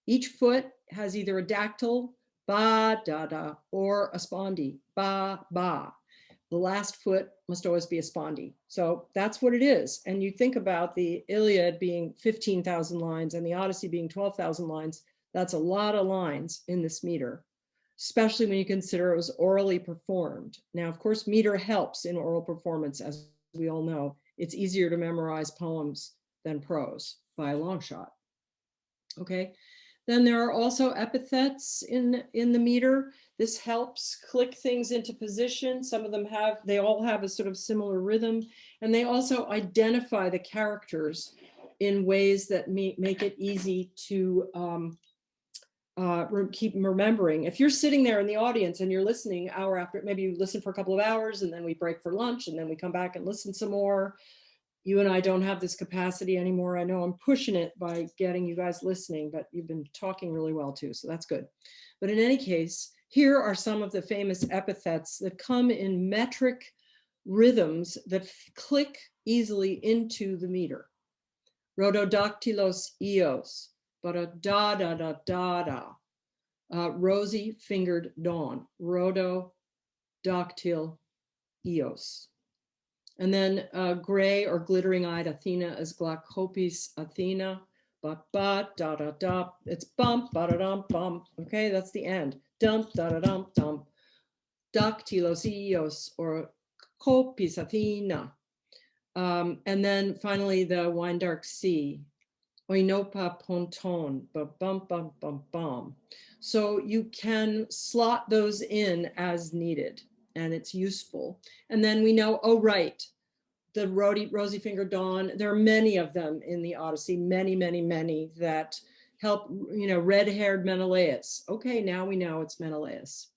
Each foot has either a dactyl, ba, da, da, or a spondy, ba, ba. The last foot must always be a spondy. So that's what it is. And you think about the Iliad being 15,000 lines and the Odyssey being 12,000 lines. That's a lot of lines in this meter, especially when you consider it was orally performed. Now, of course, meter helps in oral performance, as we all know. It's easier to memorize poems than prose by a long shot. Okay. Then there are also epithets in the meter. This helps click things into position. Some of them they all have a sort of similar rhythm, and they also identify the characters in ways that make it easy to keep remembering. If you're sitting there in the audience and you're listening hour after, maybe you listen for a couple of hours and then we break for lunch and then we come back and listen some more. You and I don't have this capacity anymore. I know I'm pushing it by getting you guys listening, but you've been talking really well too, so that's good. But in any case, here are some of the famous epithets that come in metric rhythms that click easily into the meter. Rhododactylos eos, but a da da da da da. Rosy fingered dawn, rhododactyl eos. And then gray or glittering eyed Athena is Glaucopis Athena. Ba ba da da da. It's bump ba da dum bump. Okay, that's the end. Dump da da dum dum. Dactylos eos or Copis Athena. And then finally the wine dark sea. Oinopa ponton. Ba bum bum bum bum. So you can slot those in as needed, and it's useful. And then we know, oh, right, the rosy fingered dawn, there are many of them in the Odyssey, many, many, many that help, red-haired Menelaus. Okay, now we know it's Menelaus.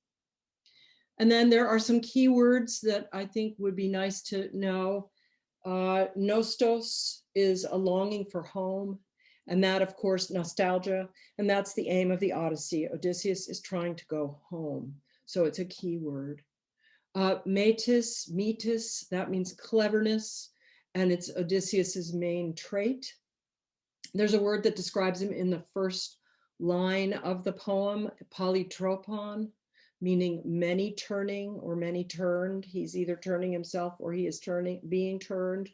And then there are some key words that I think would be nice to know. Nostos is a longing for home. And that, of course, nostalgia. And that's the aim of the Odyssey. Odysseus is trying to go home. So it's a key word. Metis, that means cleverness. And it's Odysseus's main trait. There's a word that describes him in the first line of the poem, polytropon, meaning many turning or many turned. He's either turning himself or he is being turned.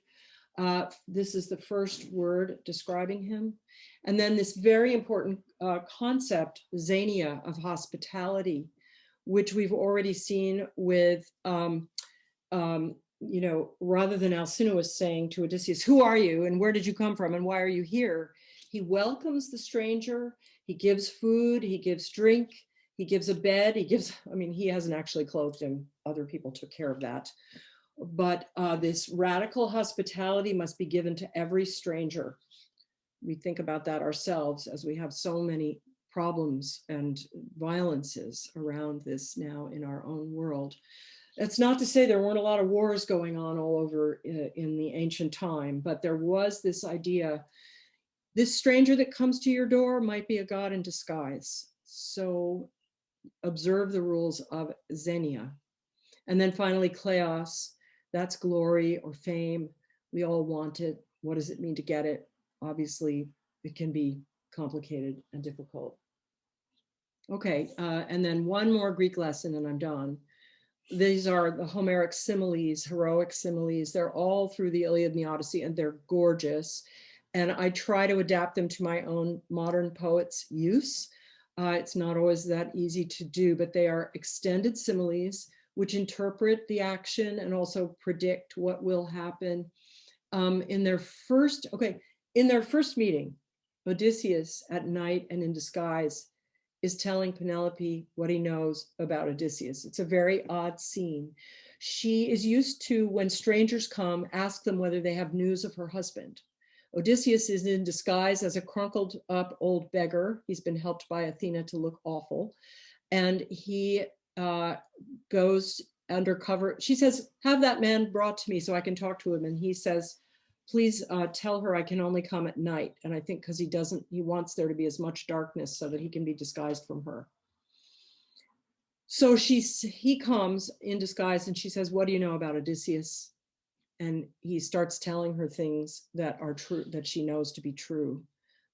This is the first word describing him. And then this very important concept, xenia, of hospitality, which we've already seen with, rather than Alcinous saying to Odysseus, who are you and where did you come from and why are you here? He welcomes the stranger, he gives food, he gives drink, he gives a bed, he hasn't actually clothed him, other people took care of that. But this radical hospitality must be given to every stranger. We think about that ourselves as we have so many problems and violences around this now in our own world. That's not to say there weren't a lot of wars going on all over in the ancient time, but there was this idea, this stranger that comes to your door might be a god in disguise. So observe the rules of Xenia. And then finally, kleos, that's glory or fame. We all want it. What does it mean to get it? Obviously, it can be complicated and difficult. Okay, and then one more Greek lesson and I'm done. These are the Homeric similes, heroic similes. They're all through the Iliad and the Odyssey, and they're gorgeous. And I try to adapt them to my own modern poet's use. It's not always that easy to do, but they are extended similes, which interpret the action and also predict what will happen. In their first meeting, Odysseus at night and in disguise is telling Penelope what he knows about Odysseus. It's a very odd scene. She is used to, when strangers come, ask them whether they have news of her husband. Odysseus is in disguise as a crumpled up old beggar. He's been helped by Athena to look awful. And he goes undercover. She says, have that man brought to me so I can talk to him. And he says, please tell her I can only come at night. And I think because he wants there to be as much darkness so that he can be disguised from her. So he comes in disguise and she says, what do you know about Odysseus? And he starts telling her things that are true, that she knows to be true.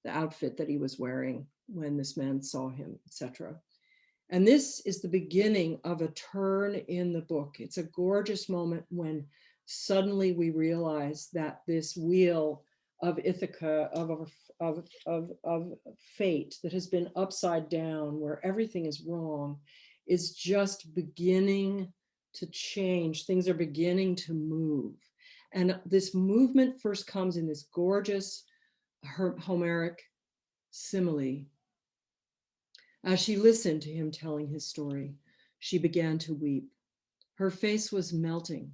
The outfit that he was wearing when this man saw him, etc. And this is the beginning of a turn in the book. It's a gorgeous moment when suddenly we realize that this wheel of Ithaca, of fate that has been upside down, where everything is wrong, is just beginning to change. Things are beginning to move. And this movement first comes in this gorgeous Homeric simile. As she listened to him telling his story, she began to weep. Her face was melting,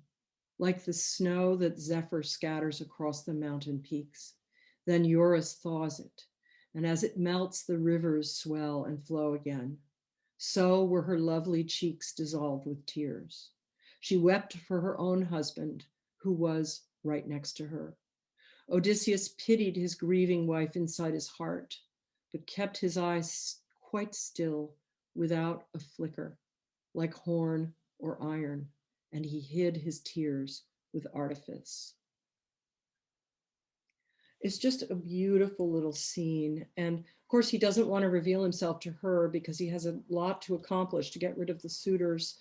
like the snow that Zephyr scatters across the mountain peaks. Then Eurus thaws it, and as it melts, the rivers swell and flow again. So were her lovely cheeks dissolved with tears. She wept for her own husband, who was right next to her. Odysseus pitied his grieving wife inside his heart, but kept his eyes quite still, without a flicker, like horn or iron, and he hid his tears with artifice. It's just a beautiful little scene. And of course, he doesn't want to reveal himself to her because he has a lot to accomplish to get rid of the suitors.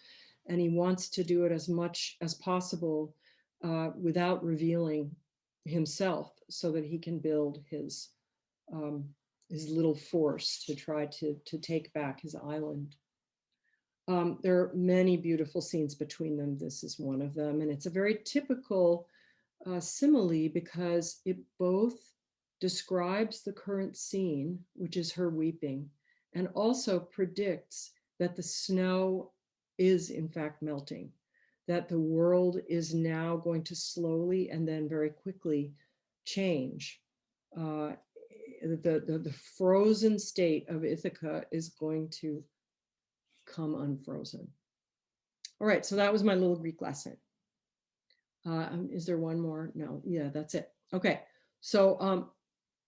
And he wants to do it as much as possible without revealing himself so that he can build his little force to try to take back his island. There are many beautiful scenes between them. This is one of them. And it's a very typical simile because it both describes the current scene, which is her weeping, and also predicts that the snow is in fact melting, that the world is now going to slowly and then very quickly change. The frozen state of Ithaca is going to come unfrozen. All right, so that was my little Greek lesson. Is there one more? No, yeah, that's it. Okay, so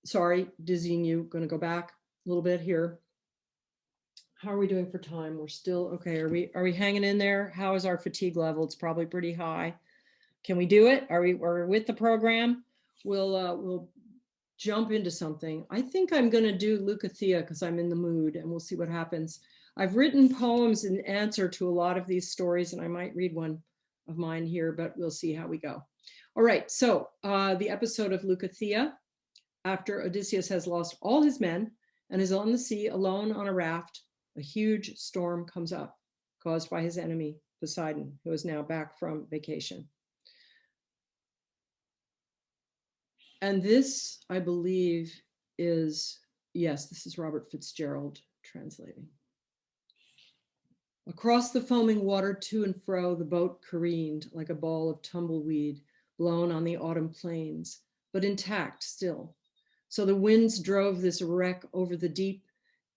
sorry, dizzying you, gonna go back a little bit here. How are we doing for time? We're still, okay, are we hanging in there? How is our fatigue level? It's probably pretty high. Can we do it? Are we with the program? We'll jump into something. I think I'm gonna do Leucothea because I'm in the mood and we'll see what happens. I've written poems in answer to a lot of these stories and I might read one of mine here, but we'll see how we go. All right, so the episode of Leucothea, after Odysseus has lost all his men and is on the sea alone on a raft, a huge storm comes up. caused by his enemy, Poseidon, who is now back from vacation. And this, I believe, is, yes, this is Robert Fitzgerald translating. Across the foaming water to and fro, the boat careened like a ball of tumbleweed blown on the autumn plains, but intact still. So the winds drove this wreck over the deep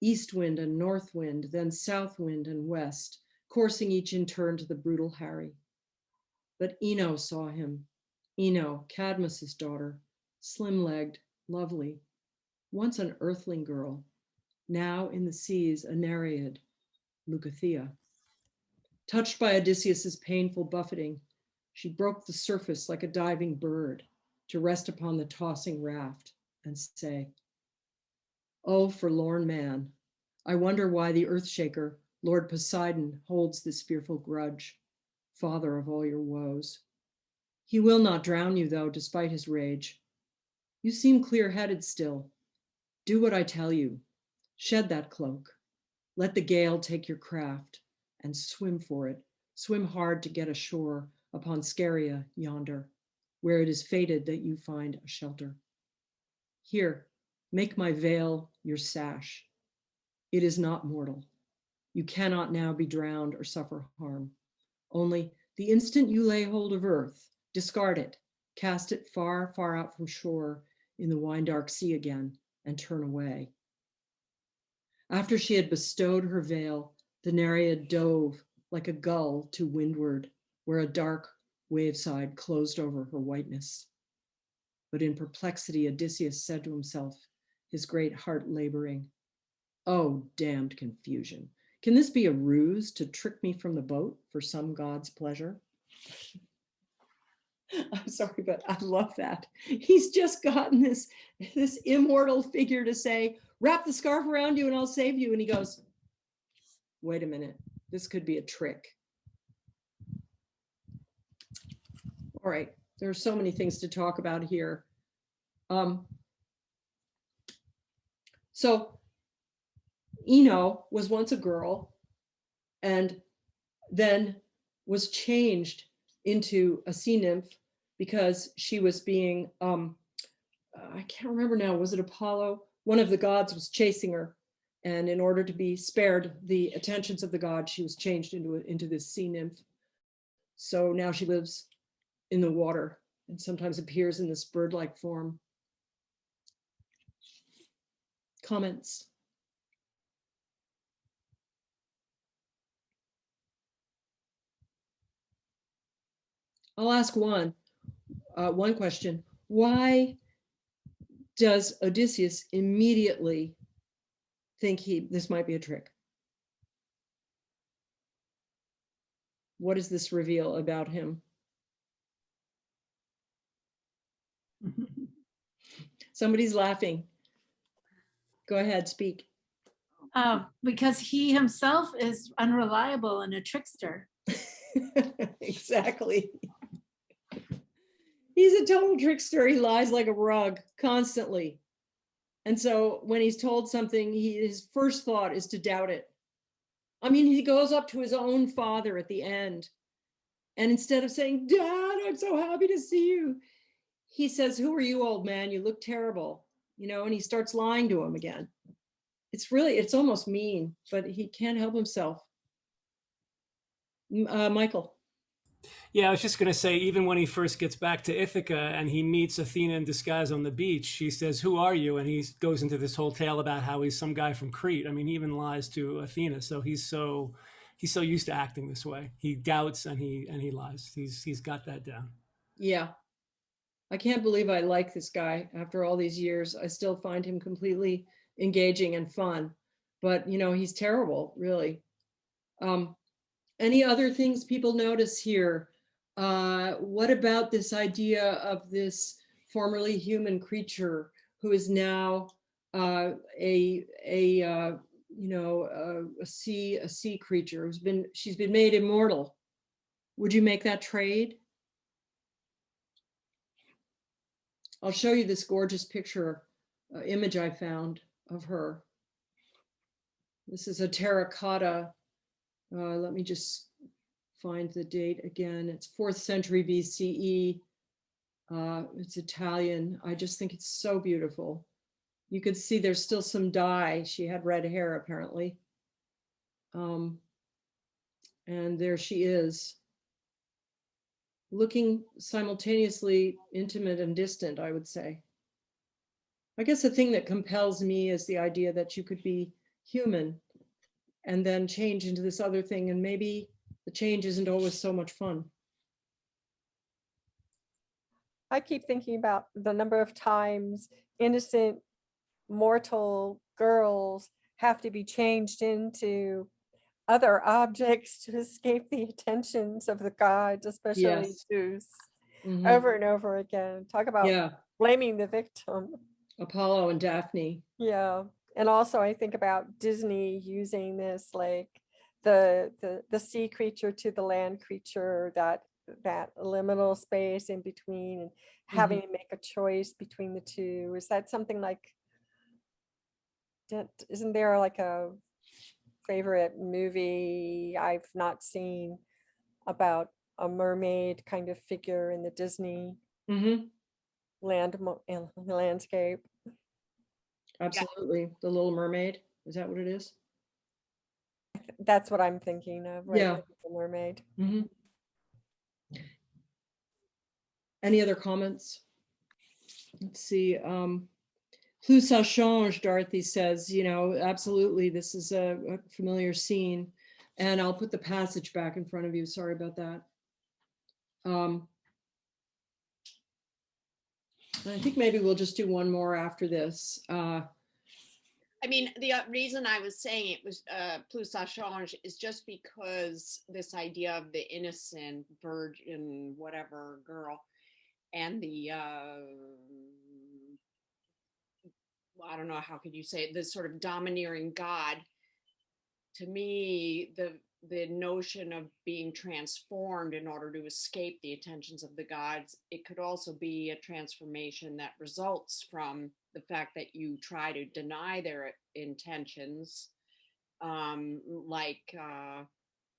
east wind and north wind, then south wind and west, coursing each in turn to the brutal Harry. But Ino saw him. Ino, Cadmus's daughter, slim-legged, lovely, once an earthling girl, now in the seas a Nereid, Leucothea. Touched by Odysseus's painful buffeting, she broke the surface like a diving bird to rest upon the tossing raft and say, "Oh, forlorn man, I wonder why the earthshaker, Lord Poseidon, holds this fearful grudge, father of all your woes. He will not drown you, though, despite his rage. You seem clear-headed still. Do what I tell you. Shed that cloak. Let the gale take your craft and swim for it. Swim hard to get ashore upon Scheria yonder, where it is fated that you find a shelter. Here, make my veil your sash. It is not mortal. You cannot now be drowned or suffer harm. Only the instant you lay hold of earth, discard it, cast it far, far out from shore in the wine-dark sea again, and turn away." After she had bestowed her veil, the Nereid dove like a gull to windward, where a dark waveside closed over her whiteness. But in perplexity, Odysseus said to himself, his great heart laboring, "Oh, damned confusion. Can this be a ruse to trick me from the boat for some god's pleasure?" I'm sorry, but I love that. He's just gotten this immortal figure to say, "Wrap the scarf around you and I'll save you." And he goes, "Wait a minute, this could be a trick." All right, there are so many things to talk about here. So Ino was once a girl and then was changed into a sea nymph because she was being, I can't remember now, was it Apollo? One of the gods was chasing her. And in order to be spared the attentions of the god, she was changed into this sea nymph. So now she lives in the water and sometimes appears in this bird-like form. Comments? I'll ask one question. Why does Odysseus immediately think this might be a trick? What does this reveal about him? Somebody's laughing. Go ahead, speak. Because he himself is unreliable and a trickster. Exactly. He's a total trickster. He lies like a rug constantly. And so when he's told something, his first thought is to doubt it. I mean, he goes up to his own father at the end. And instead of saying, "Dad, I'm so happy to see you," he says, "Who are you, old man? You look terrible." You know, and he starts lying to him again. It's almost mean, but he can't help himself. Michael. Yeah, I was just going to say, even when he first gets back to Ithaca and he meets Athena in disguise on the beach, she says, "Who are you?" And he goes into this whole tale about how he's some guy from Crete. I mean, he even lies to Athena. So he's so used to acting this way. He doubts and he lies. He's got that down. Yeah. I can't believe I like this guy after all these years. I still find him completely engaging and fun, but you know, he's terrible, really. Any other things people notice here? What about this idea of this formerly human creature who is now a sea creature she's been made immortal? Would you make that trade? I'll show you this gorgeous picture, image I found of her. This is a terracotta Let me just find the date again. It's 4th century BCE. It's Italian. I just think it's so beautiful. You could see there's still some dye. She had red hair apparently. And there she is, looking simultaneously intimate and distant, I would say. I guess the thing that compels me is the idea that you could be human and then change into this other thing, and maybe the change isn't always so much fun. I keep thinking about the number of times innocent mortal girls have to be changed into other objects to escape the attentions of the gods, especially Yes. Zeus, Mhm. over and over again. Talk about Yeah. blaming the victim. Apollo and Daphne. Yeah. And also I think about Disney using this, like the sea creature to the land creature, that liminal space in between, and having to make a choice between the two. Is that something like, isn't there like a favorite movie I've not seen about a mermaid kind of figure in the Disney landscape? Absolutely. The Little Mermaid. Is that what it is? That's what I'm thinking of, right? Yeah. The mermaid. Mhm. Any other comments? Let's see. Plus ça change, Dorothy says, you know, absolutely, this is a familiar scene. And I'll put the passage back in front of you. Sorry about that. I think maybe we'll just do one more after this. I mean, the reason I was saying it was plus ça change is just because this idea of the innocent virgin, whatever girl, and the I don't know, how could you say it, this sort of domineering god. To me, the notion of being transformed in order to escape the attentions of the gods, it could also be a transformation that results from the fact that you try to deny their intentions, like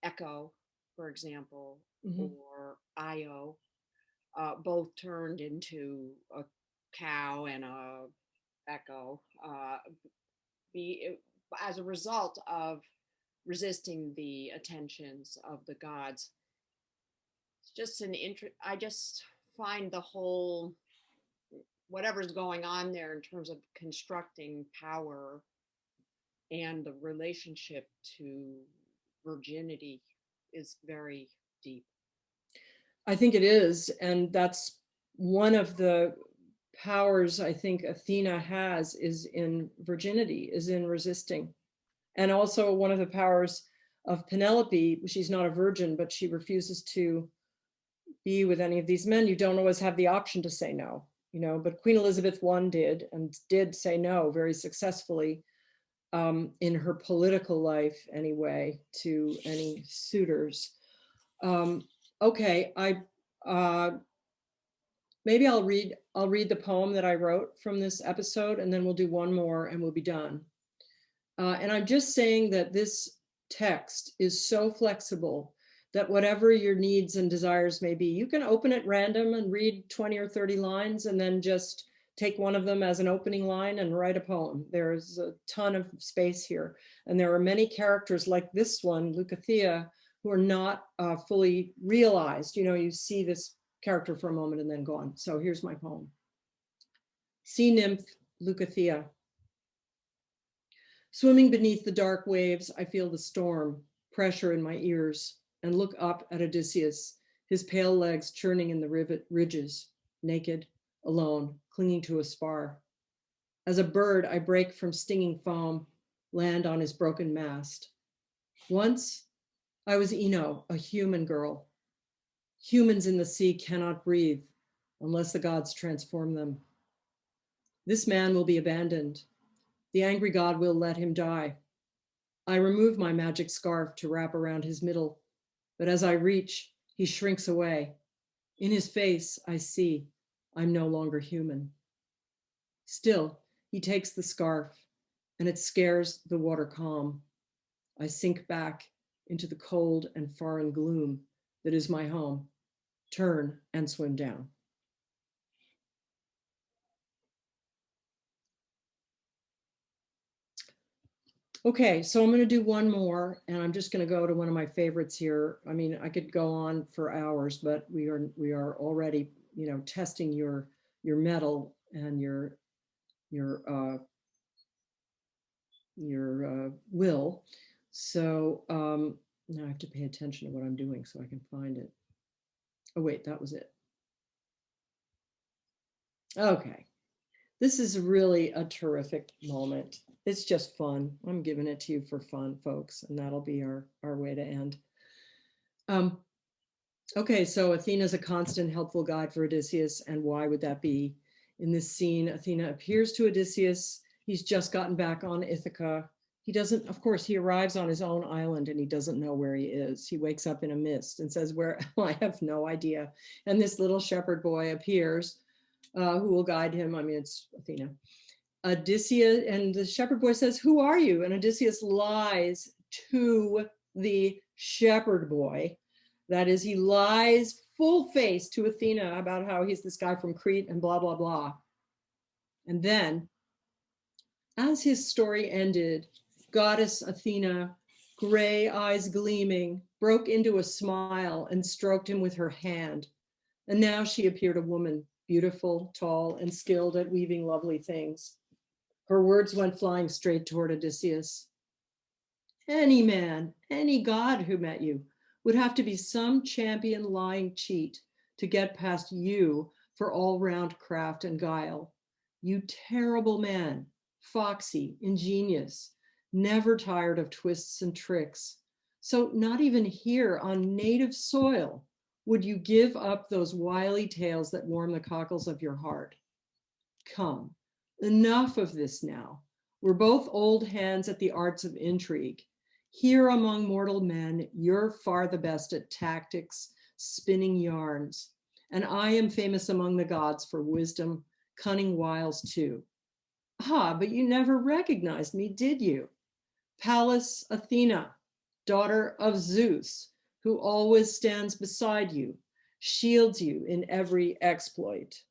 Echo, for example, or Io, both turned into a cow and a echo, as a result of resisting the attentions of the gods. It's just I just find the whole, whatever's going on there in terms of constructing power and the relationship to virginity is very deep. I think it is. And that's one of the powers I think Athena has, is in virginity, is in resisting. And also one of the powers of Penelope, she's not a virgin, but she refuses to be with any of these men. You don't always have the option to say no, you know, but Queen Elizabeth I did, and did say no very successfully in her political life anyway, to any suitors. Okay, maybe I'll read the poem that I wrote from this episode, and then we'll do one more and we'll be done. And I'm just saying that this text is so flexible that whatever your needs and desires may be, you can open at random and read 20 or 30 lines and then just take one of them as an opening line and write a poem. There's a ton of space here. And there are many characters like this one, Leucothea, who are not fully realized. You know, you see this character for a moment and then gone. So here's my poem. Sea nymph Leucothea. Swimming beneath the dark waves, I feel the storm, pressure in my ears, and look up at Odysseus, his pale legs churning in the ridges, naked, alone, clinging to a spar. As a bird, I break from stinging foam, land on his broken mast. Once, I was Ino, a human girl. Humans in the sea cannot breathe unless the gods transform them. This man will be abandoned. The angry god will let him die. I remove my magic scarf to wrap around his middle, but as I reach, he shrinks away. In his face, I see I'm no longer human. Still, he takes the scarf, and it scares the water calm. I sink back into the cold and foreign gloom that is my home. Turn and swim down. Okay, so I'm going to do one more, and I'm just going to go to one of my favorites here. I mean, I could go on for hours, but we are already, you know, testing your mettle and your will. So now I have to pay attention to what I'm doing so I can find it. Oh wait, that was it. Okay, this is really a terrific moment. It's just fun. I'm giving it to you for fun, folks, and that'll be our way to end. Okay, so Athena's a constant helpful guide for Odysseus, and why would that be? In this scene, Athena appears to Odysseus. He's just gotten back on Ithaca. He doesn't, of course, he arrives on his own island and he doesn't know where he is. He wakes up in a mist and says, "Where?" I have no idea. And this little shepherd boy appears, who will guide him. I mean, it's Athena. Odysseus, and the shepherd boy says, "Who are you?" And Odysseus lies to the shepherd boy. That is, he lies full face to Athena about how he's this guy from Crete and blah, blah, blah. And then, as his story ended, goddess Athena, gray eyes gleaming, broke into a smile and stroked him with her hand. And now she appeared a woman, beautiful, tall, and skilled at weaving lovely things. Her words went flying straight toward Odysseus. Any man, any god who met you would have to be some champion lying cheat to get past you for all-round craft and guile. You terrible man, foxy, ingenious, never tired of twists and tricks. So not even here on native soil would you give up those wily tales that warm the cockles of your heart. Come, enough of this now. We're both old hands at the arts of intrigue. Here among mortal men, you're far the best at tactics, spinning yarns, and I am famous among the gods for wisdom, cunning wiles too. Ah, but you never recognized me, did you? Pallas Athena, daughter of Zeus, who always stands beside you, shields you in every exploit.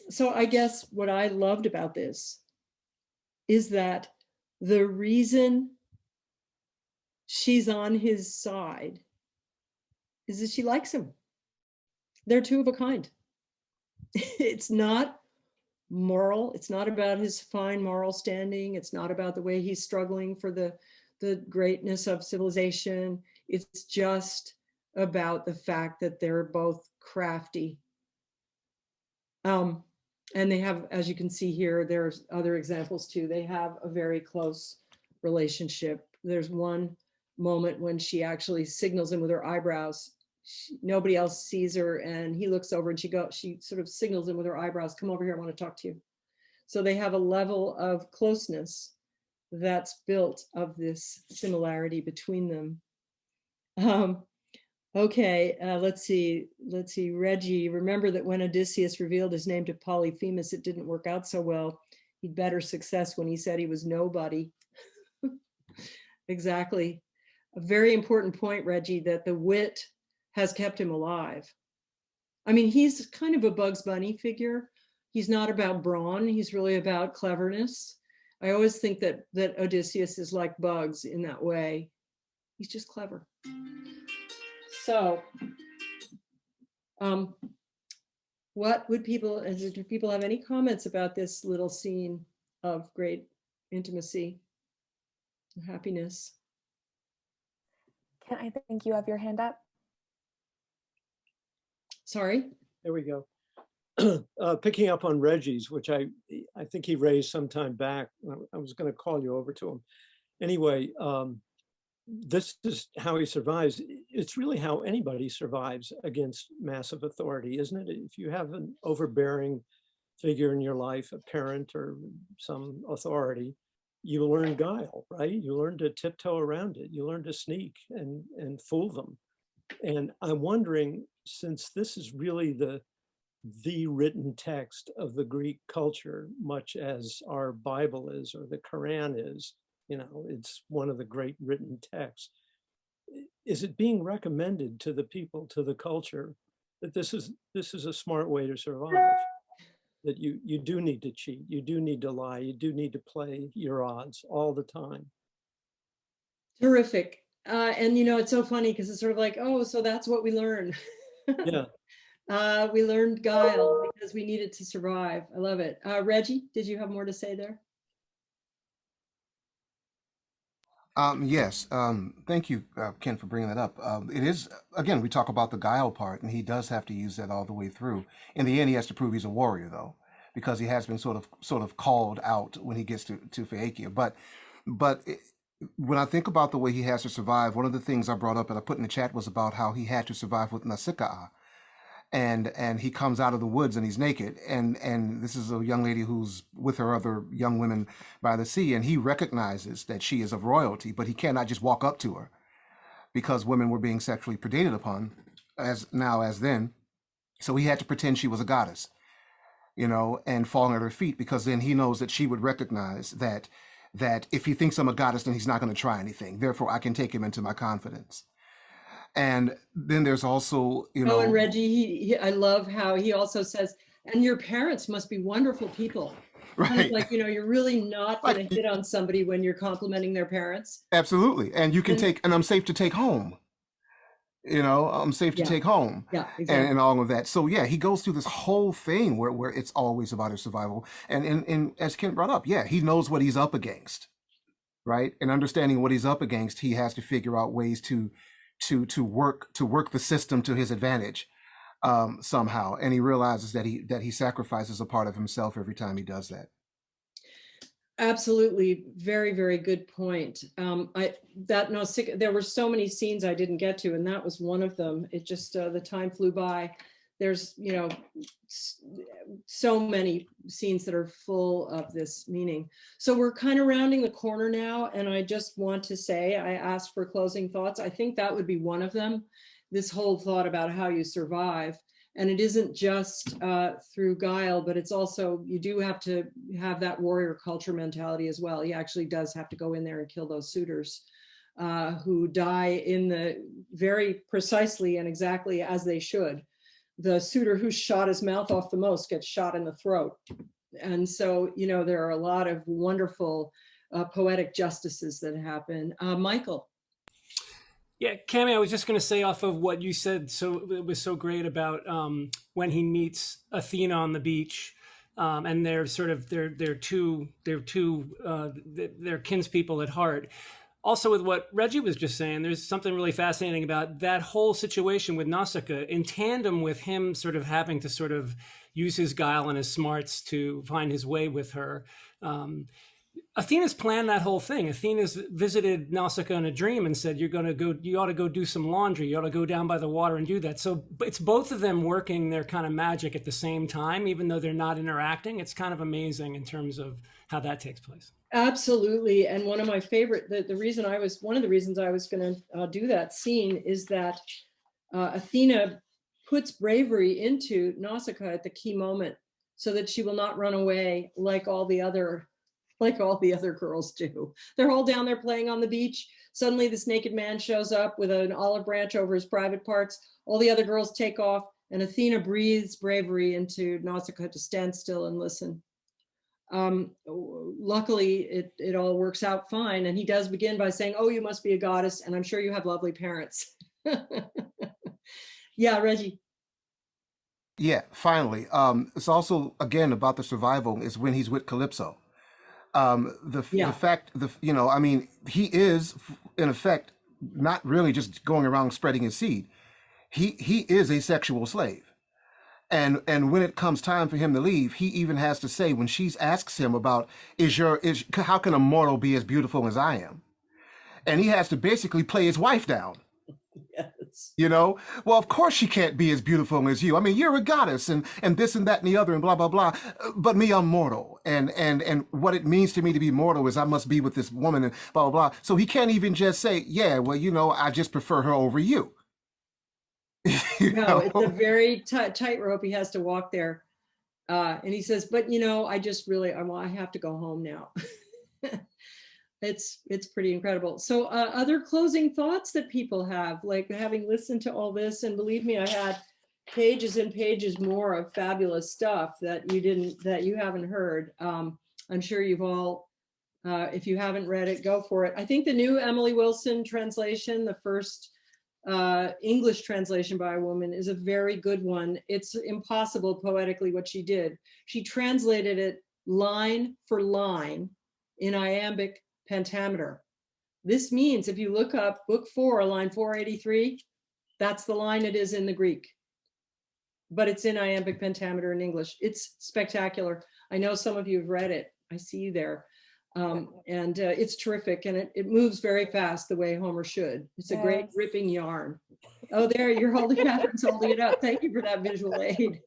So I guess what I loved about this is that the reason she's on his side is that she likes him. They're two of a kind. It's not moral. It's not about his fine moral standing. It's not about the way he's struggling for the greatness of civilization. It's just about the fact that they're both crafty. And they have, as you can see here, there's other examples too. They have a very close relationship. There's one moment when she actually signals him with her eyebrows. Nobody else sees her, and he looks over and she sort of signals him with her eyebrows, "Come over here, I want to talk to you." So they have a level of closeness that's built of this similarity between them. Okay, let's see, Reggie, remember that when Odysseus revealed his name to Polyphemus, it didn't work out so well. He'd better success when he said he was nobody. Exactly. A very important point, Reggie, that the wit has kept him alive. I mean, he's kind of a Bugs Bunny figure. He's not about brawn, he's really about cleverness. I always think that Odysseus is like Bugs in that way. He's just clever. So, what would do people have any comments about this little scene of great intimacy, happiness? Can I think you have your hand up? Sorry? There we go. Picking up on Reggie's, which I think he raised some time back. I was going to call you over to him. Anyway, this is how he survives. It's really how anybody survives against massive authority, isn't it? If you have an overbearing figure in your life, a parent or some authority, you learn guile, right? You learn to tiptoe around it. You learn to sneak and fool them. And I'm wondering, since this is really the written text of the Greek culture, much as our Bible is or the Quran is, You know, it's one of the great written texts. Is it being recommended to the people, to the culture, that this is a smart way to survive? That you do need to cheat, you do need to lie, you do need to play your odds all the time. Terrific. And you know, it's so funny because it's sort of like, oh, so that's what we learn. Yeah. We learned guile because we needed to survive. I love it. Reggie, did you have more to say there? Yes, thank you, Ken, for bringing that up. It is, again, we talk about the guile part, and he does have to use that all the way through. In the end, he has to prove he's a warrior, though, because he has been sort of called out when he gets to Phaeacia. But when I think about the way he has to survive, one of the things I brought up and I put in the chat was about how he had to survive with Nausicaa. And he comes out of the woods and he's naked, and this is a young lady who's with her other young women by the sea, and he recognizes that she is of royalty, but he cannot just walk up to her because women were being sexually predated upon as then. So he had to pretend she was a goddess, you know, and falling at her feet, because then he knows that she would recognize that if he thinks I'm a goddess, then he's not going to try anything. Therefore, I can take him into my confidence. And then there's also, you know. Oh, and Reggie, I love how he also says, and your parents must be wonderful people. Right. Kind of like, you know, you're really not going to hit on somebody when you're complimenting their parents. Absolutely. And you can and I'm safe to take home. You know, I'm safe to take home. Yeah, exactly. And all of that. So yeah, he goes through this whole thing where it's always about his survival. And as Ken brought up, yeah, he knows what he's up against. Right. And understanding what he's up against, he has to figure out ways to work the system to his advantage somehow, and he realizes that he sacrifices a part of himself every time he does that. Absolutely, very, very good point. There were so many scenes I didn't get to, and that was one of them. It just the time flew by. There's, you know, so many scenes that are full of this meaning. So we're kind of rounding the corner now, and I just want to say, I asked for closing thoughts. I think that would be one of them, this whole thought about how you survive. And it isn't just through guile, but it's also, you do have to have that warrior culture mentality as well. He actually does have to go in there and kill those suitors who die in the very precisely and exactly as they should. The suitor who shot his mouth off the most gets shot in the throat. And so, you know, there are a lot of wonderful poetic justices that happen. Michael. Yeah, Cammy, I was just going to say off of what you said. So it was so great about when he meets Athena on the beach, and they're sort of they're kinspeople at heart. Also, with what Reggie was just saying, there's something really fascinating about that whole situation with Nausicaa, in tandem with him sort of having to sort of use his guile and his smarts to find his way with her. Athena's planned that whole thing. Athena's visited Nausicaa in a dream and said, you ought to go do some laundry. You ought to go down by the water and do that. So it's both of them working their kind of magic at the same time, even though they're not interacting. It's kind of amazing in terms of how that takes place. Absolutely. And one of my favorite, one of the reasons I was going to do that scene is that Athena puts bravery into Nausicaa at the key moment so that she will not run away like all the other girls do. They're all down there playing on the beach. Suddenly this naked man shows up with an olive branch over his private parts. All the other girls take off, and Athena breathes bravery into Nausicaa to stand still and listen. Luckily, it all works out fine. And he does begin by saying, oh, you must be a goddess, and I'm sure you have lovely parents. Yeah, Reggie. Yeah, finally. It's also, again, about the survival is when he's with Calypso. The fact, you know, I mean, he is, in effect, not really just going around spreading his seed. He is a sexual slave. And when it comes time for him to leave, he even has to say, when she asks him about, how can a mortal be as beautiful as I am? And he has to basically play his wife down. Yes. You know, well, of course she can't be as beautiful as you. I mean, you're a goddess and this and that and the other and blah, blah, blah. But me, I'm mortal. And what it means to me to be mortal is I must be with this woman and blah, blah, blah. So he can't even just say, yeah, well, you know, I just prefer her over you. No, it's a very tightrope he has to walk there. And he says, but, you know, I have to go home now. It's pretty incredible. So other closing thoughts that people have, like having listened to all this, and believe me, I had pages and pages more of fabulous stuff that you haven't heard. I'm sure you've all, if you haven't read it, go for it. I think the new Emily Wilson translation, the first English translation by a woman, is a very good one. It's impossible poetically what she did. She translated it line for line in iambic pentameter. This means if you look up book 4, line 483, that's the line it is in the Greek, but it's in iambic pentameter in English. It's spectacular. I know some of you have read it. I see you there. And it's terrific, and it moves very fast the way Homer should. It's a great ripping yarn. Oh, there, you're holding, Catherine's holding it up. Thank you for that visual aid.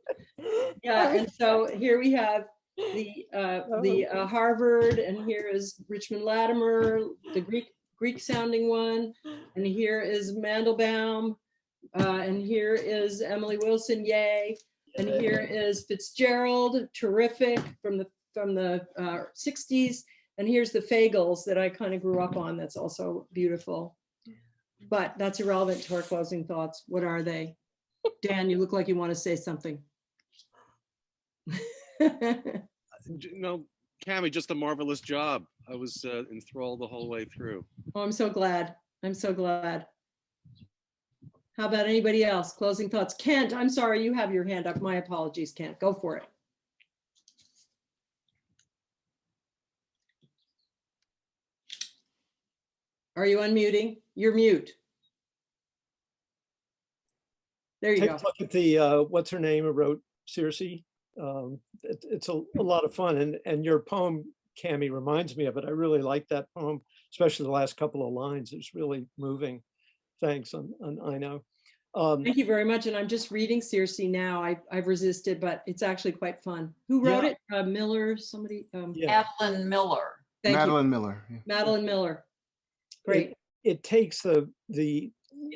Yeah, and so here we have the Harvard, and here is Richmond Latimer, the Greek sounding one, and here is Mandelbaum, and here is Emily Wilson, yay, and here is Fitzgerald, terrific, from the 60s. And here's the Fagels that I kind of grew up on. That's also beautiful. But that's irrelevant to our closing thoughts. What are they? Dan, you look like you want to say something. No, Cammy, just a marvelous job. I was enthralled the whole way through. Oh, I'm so glad. I'm so glad. How about anybody else? Closing thoughts. Kent, I'm sorry, you have your hand up. My apologies, Kent. Go for it. Are you unmuting? You're mute. There you Take go. a look at the, what's her name, who wrote Circe. It's a lot of fun. And your poem, Cammy, reminds me of it. I really like that poem, especially the last couple of lines. It's really moving. Thanks, I know. Thank you very much. And I'm just reading Circe now. I've resisted, but it's actually quite fun. Who wrote it? Miller, somebody? Madeline Miller. Thank you. Madeline Miller. Yeah. Madeline Miller. Great. It takes the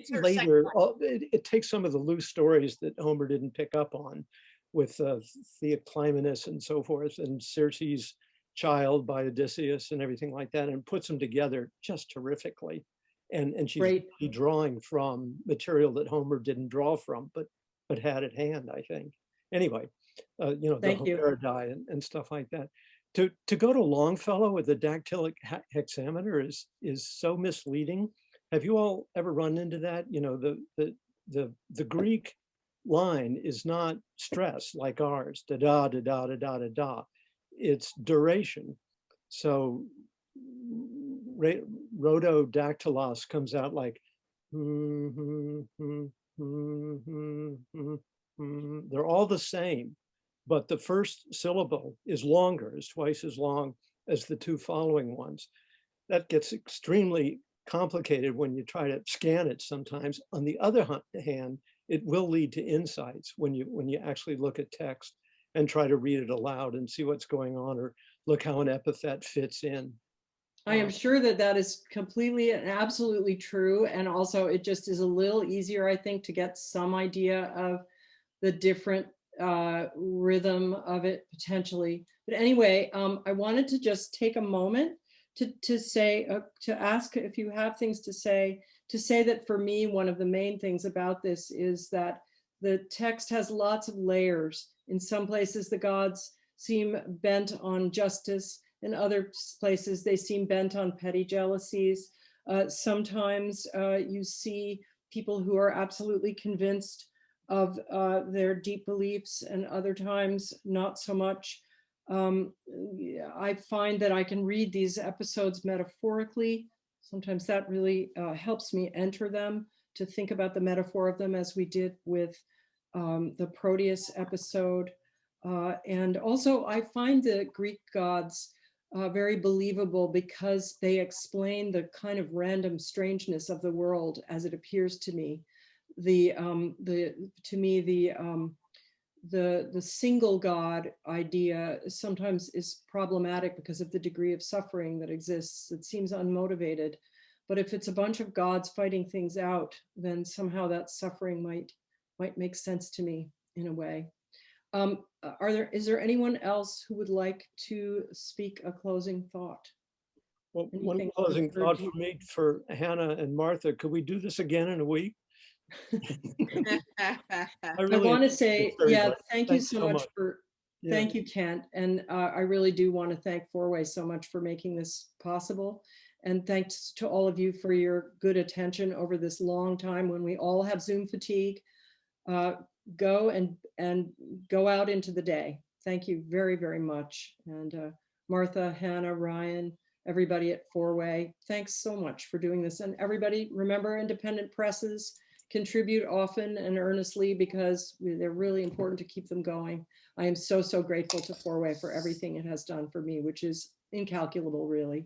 later, it takes some of the loose stories that Homer didn't pick up on, with Theoclymenus and so forth, and Circe's child by Odysseus and everything like that, and puts them together just terrifically. And she's really drawing from material that Homer didn't draw from, but had at hand, I think. Anyway, you know, the Homeridae and stuff like that. To go to Longfellow with the dactylic hexameter is so misleading. Have you all ever run into that? You know, the Greek line is not stress like ours, da da da da da da da da. It's duration. So rhododactylos comes out like they're all the same, but the first syllable is longer, is twice as long as the two following ones. That gets extremely complicated when you try to scan it sometimes. On the other hand, it will lead to insights when you actually look at text and try to read it aloud and see what's going on, or look how an epithet fits in. I am sure that is completely and absolutely true. And also it just is a little easier, I think, to get some idea of the different rhythm of it potentially. But anyway, I wanted to just take a moment to say, to ask if you have things to say that for me, one of the main things about this is that the text has lots of layers. In some places, the gods seem bent on justice. In other places, they seem bent on petty jealousies. Sometimes you see people who are absolutely convinced of their deep beliefs, and other times not so much. I find that I can read these episodes metaphorically. Sometimes that really helps me enter them, to think about the metaphor of them, as we did with the Proteus episode. And also I find the Greek gods very believable, because they explain the kind of random strangeness of the world as it appears to me. The single God idea sometimes is problematic because of the degree of suffering that exists. It seems unmotivated, but if it's a bunch of gods fighting things out, then somehow that suffering might make sense to me in a way. Is there anyone else who would like to speak a closing thought? Well, one Anything closing for thought Virgie? for me, for Hannah and Martha, could we do this again in a week? I I really want to enjoyed say, this very yeah, much. thank you Thanks so so much much. for, Yeah. thank you, Kent. And I really do want to thank Fourway so much for making this possible. And thanks to all of you for your good attention over this long time when we all have Zoom fatigue. Go and go out into the day. Thank you very, very much. And Martha, Hannah, Ryan, everybody at Fourway, thanks so much for doing this. And everybody, remember, independent presses contribute often and earnestly because they're really important to keep them going. I am so, so grateful to Fourway for everything it has done for me, which is incalculable, really.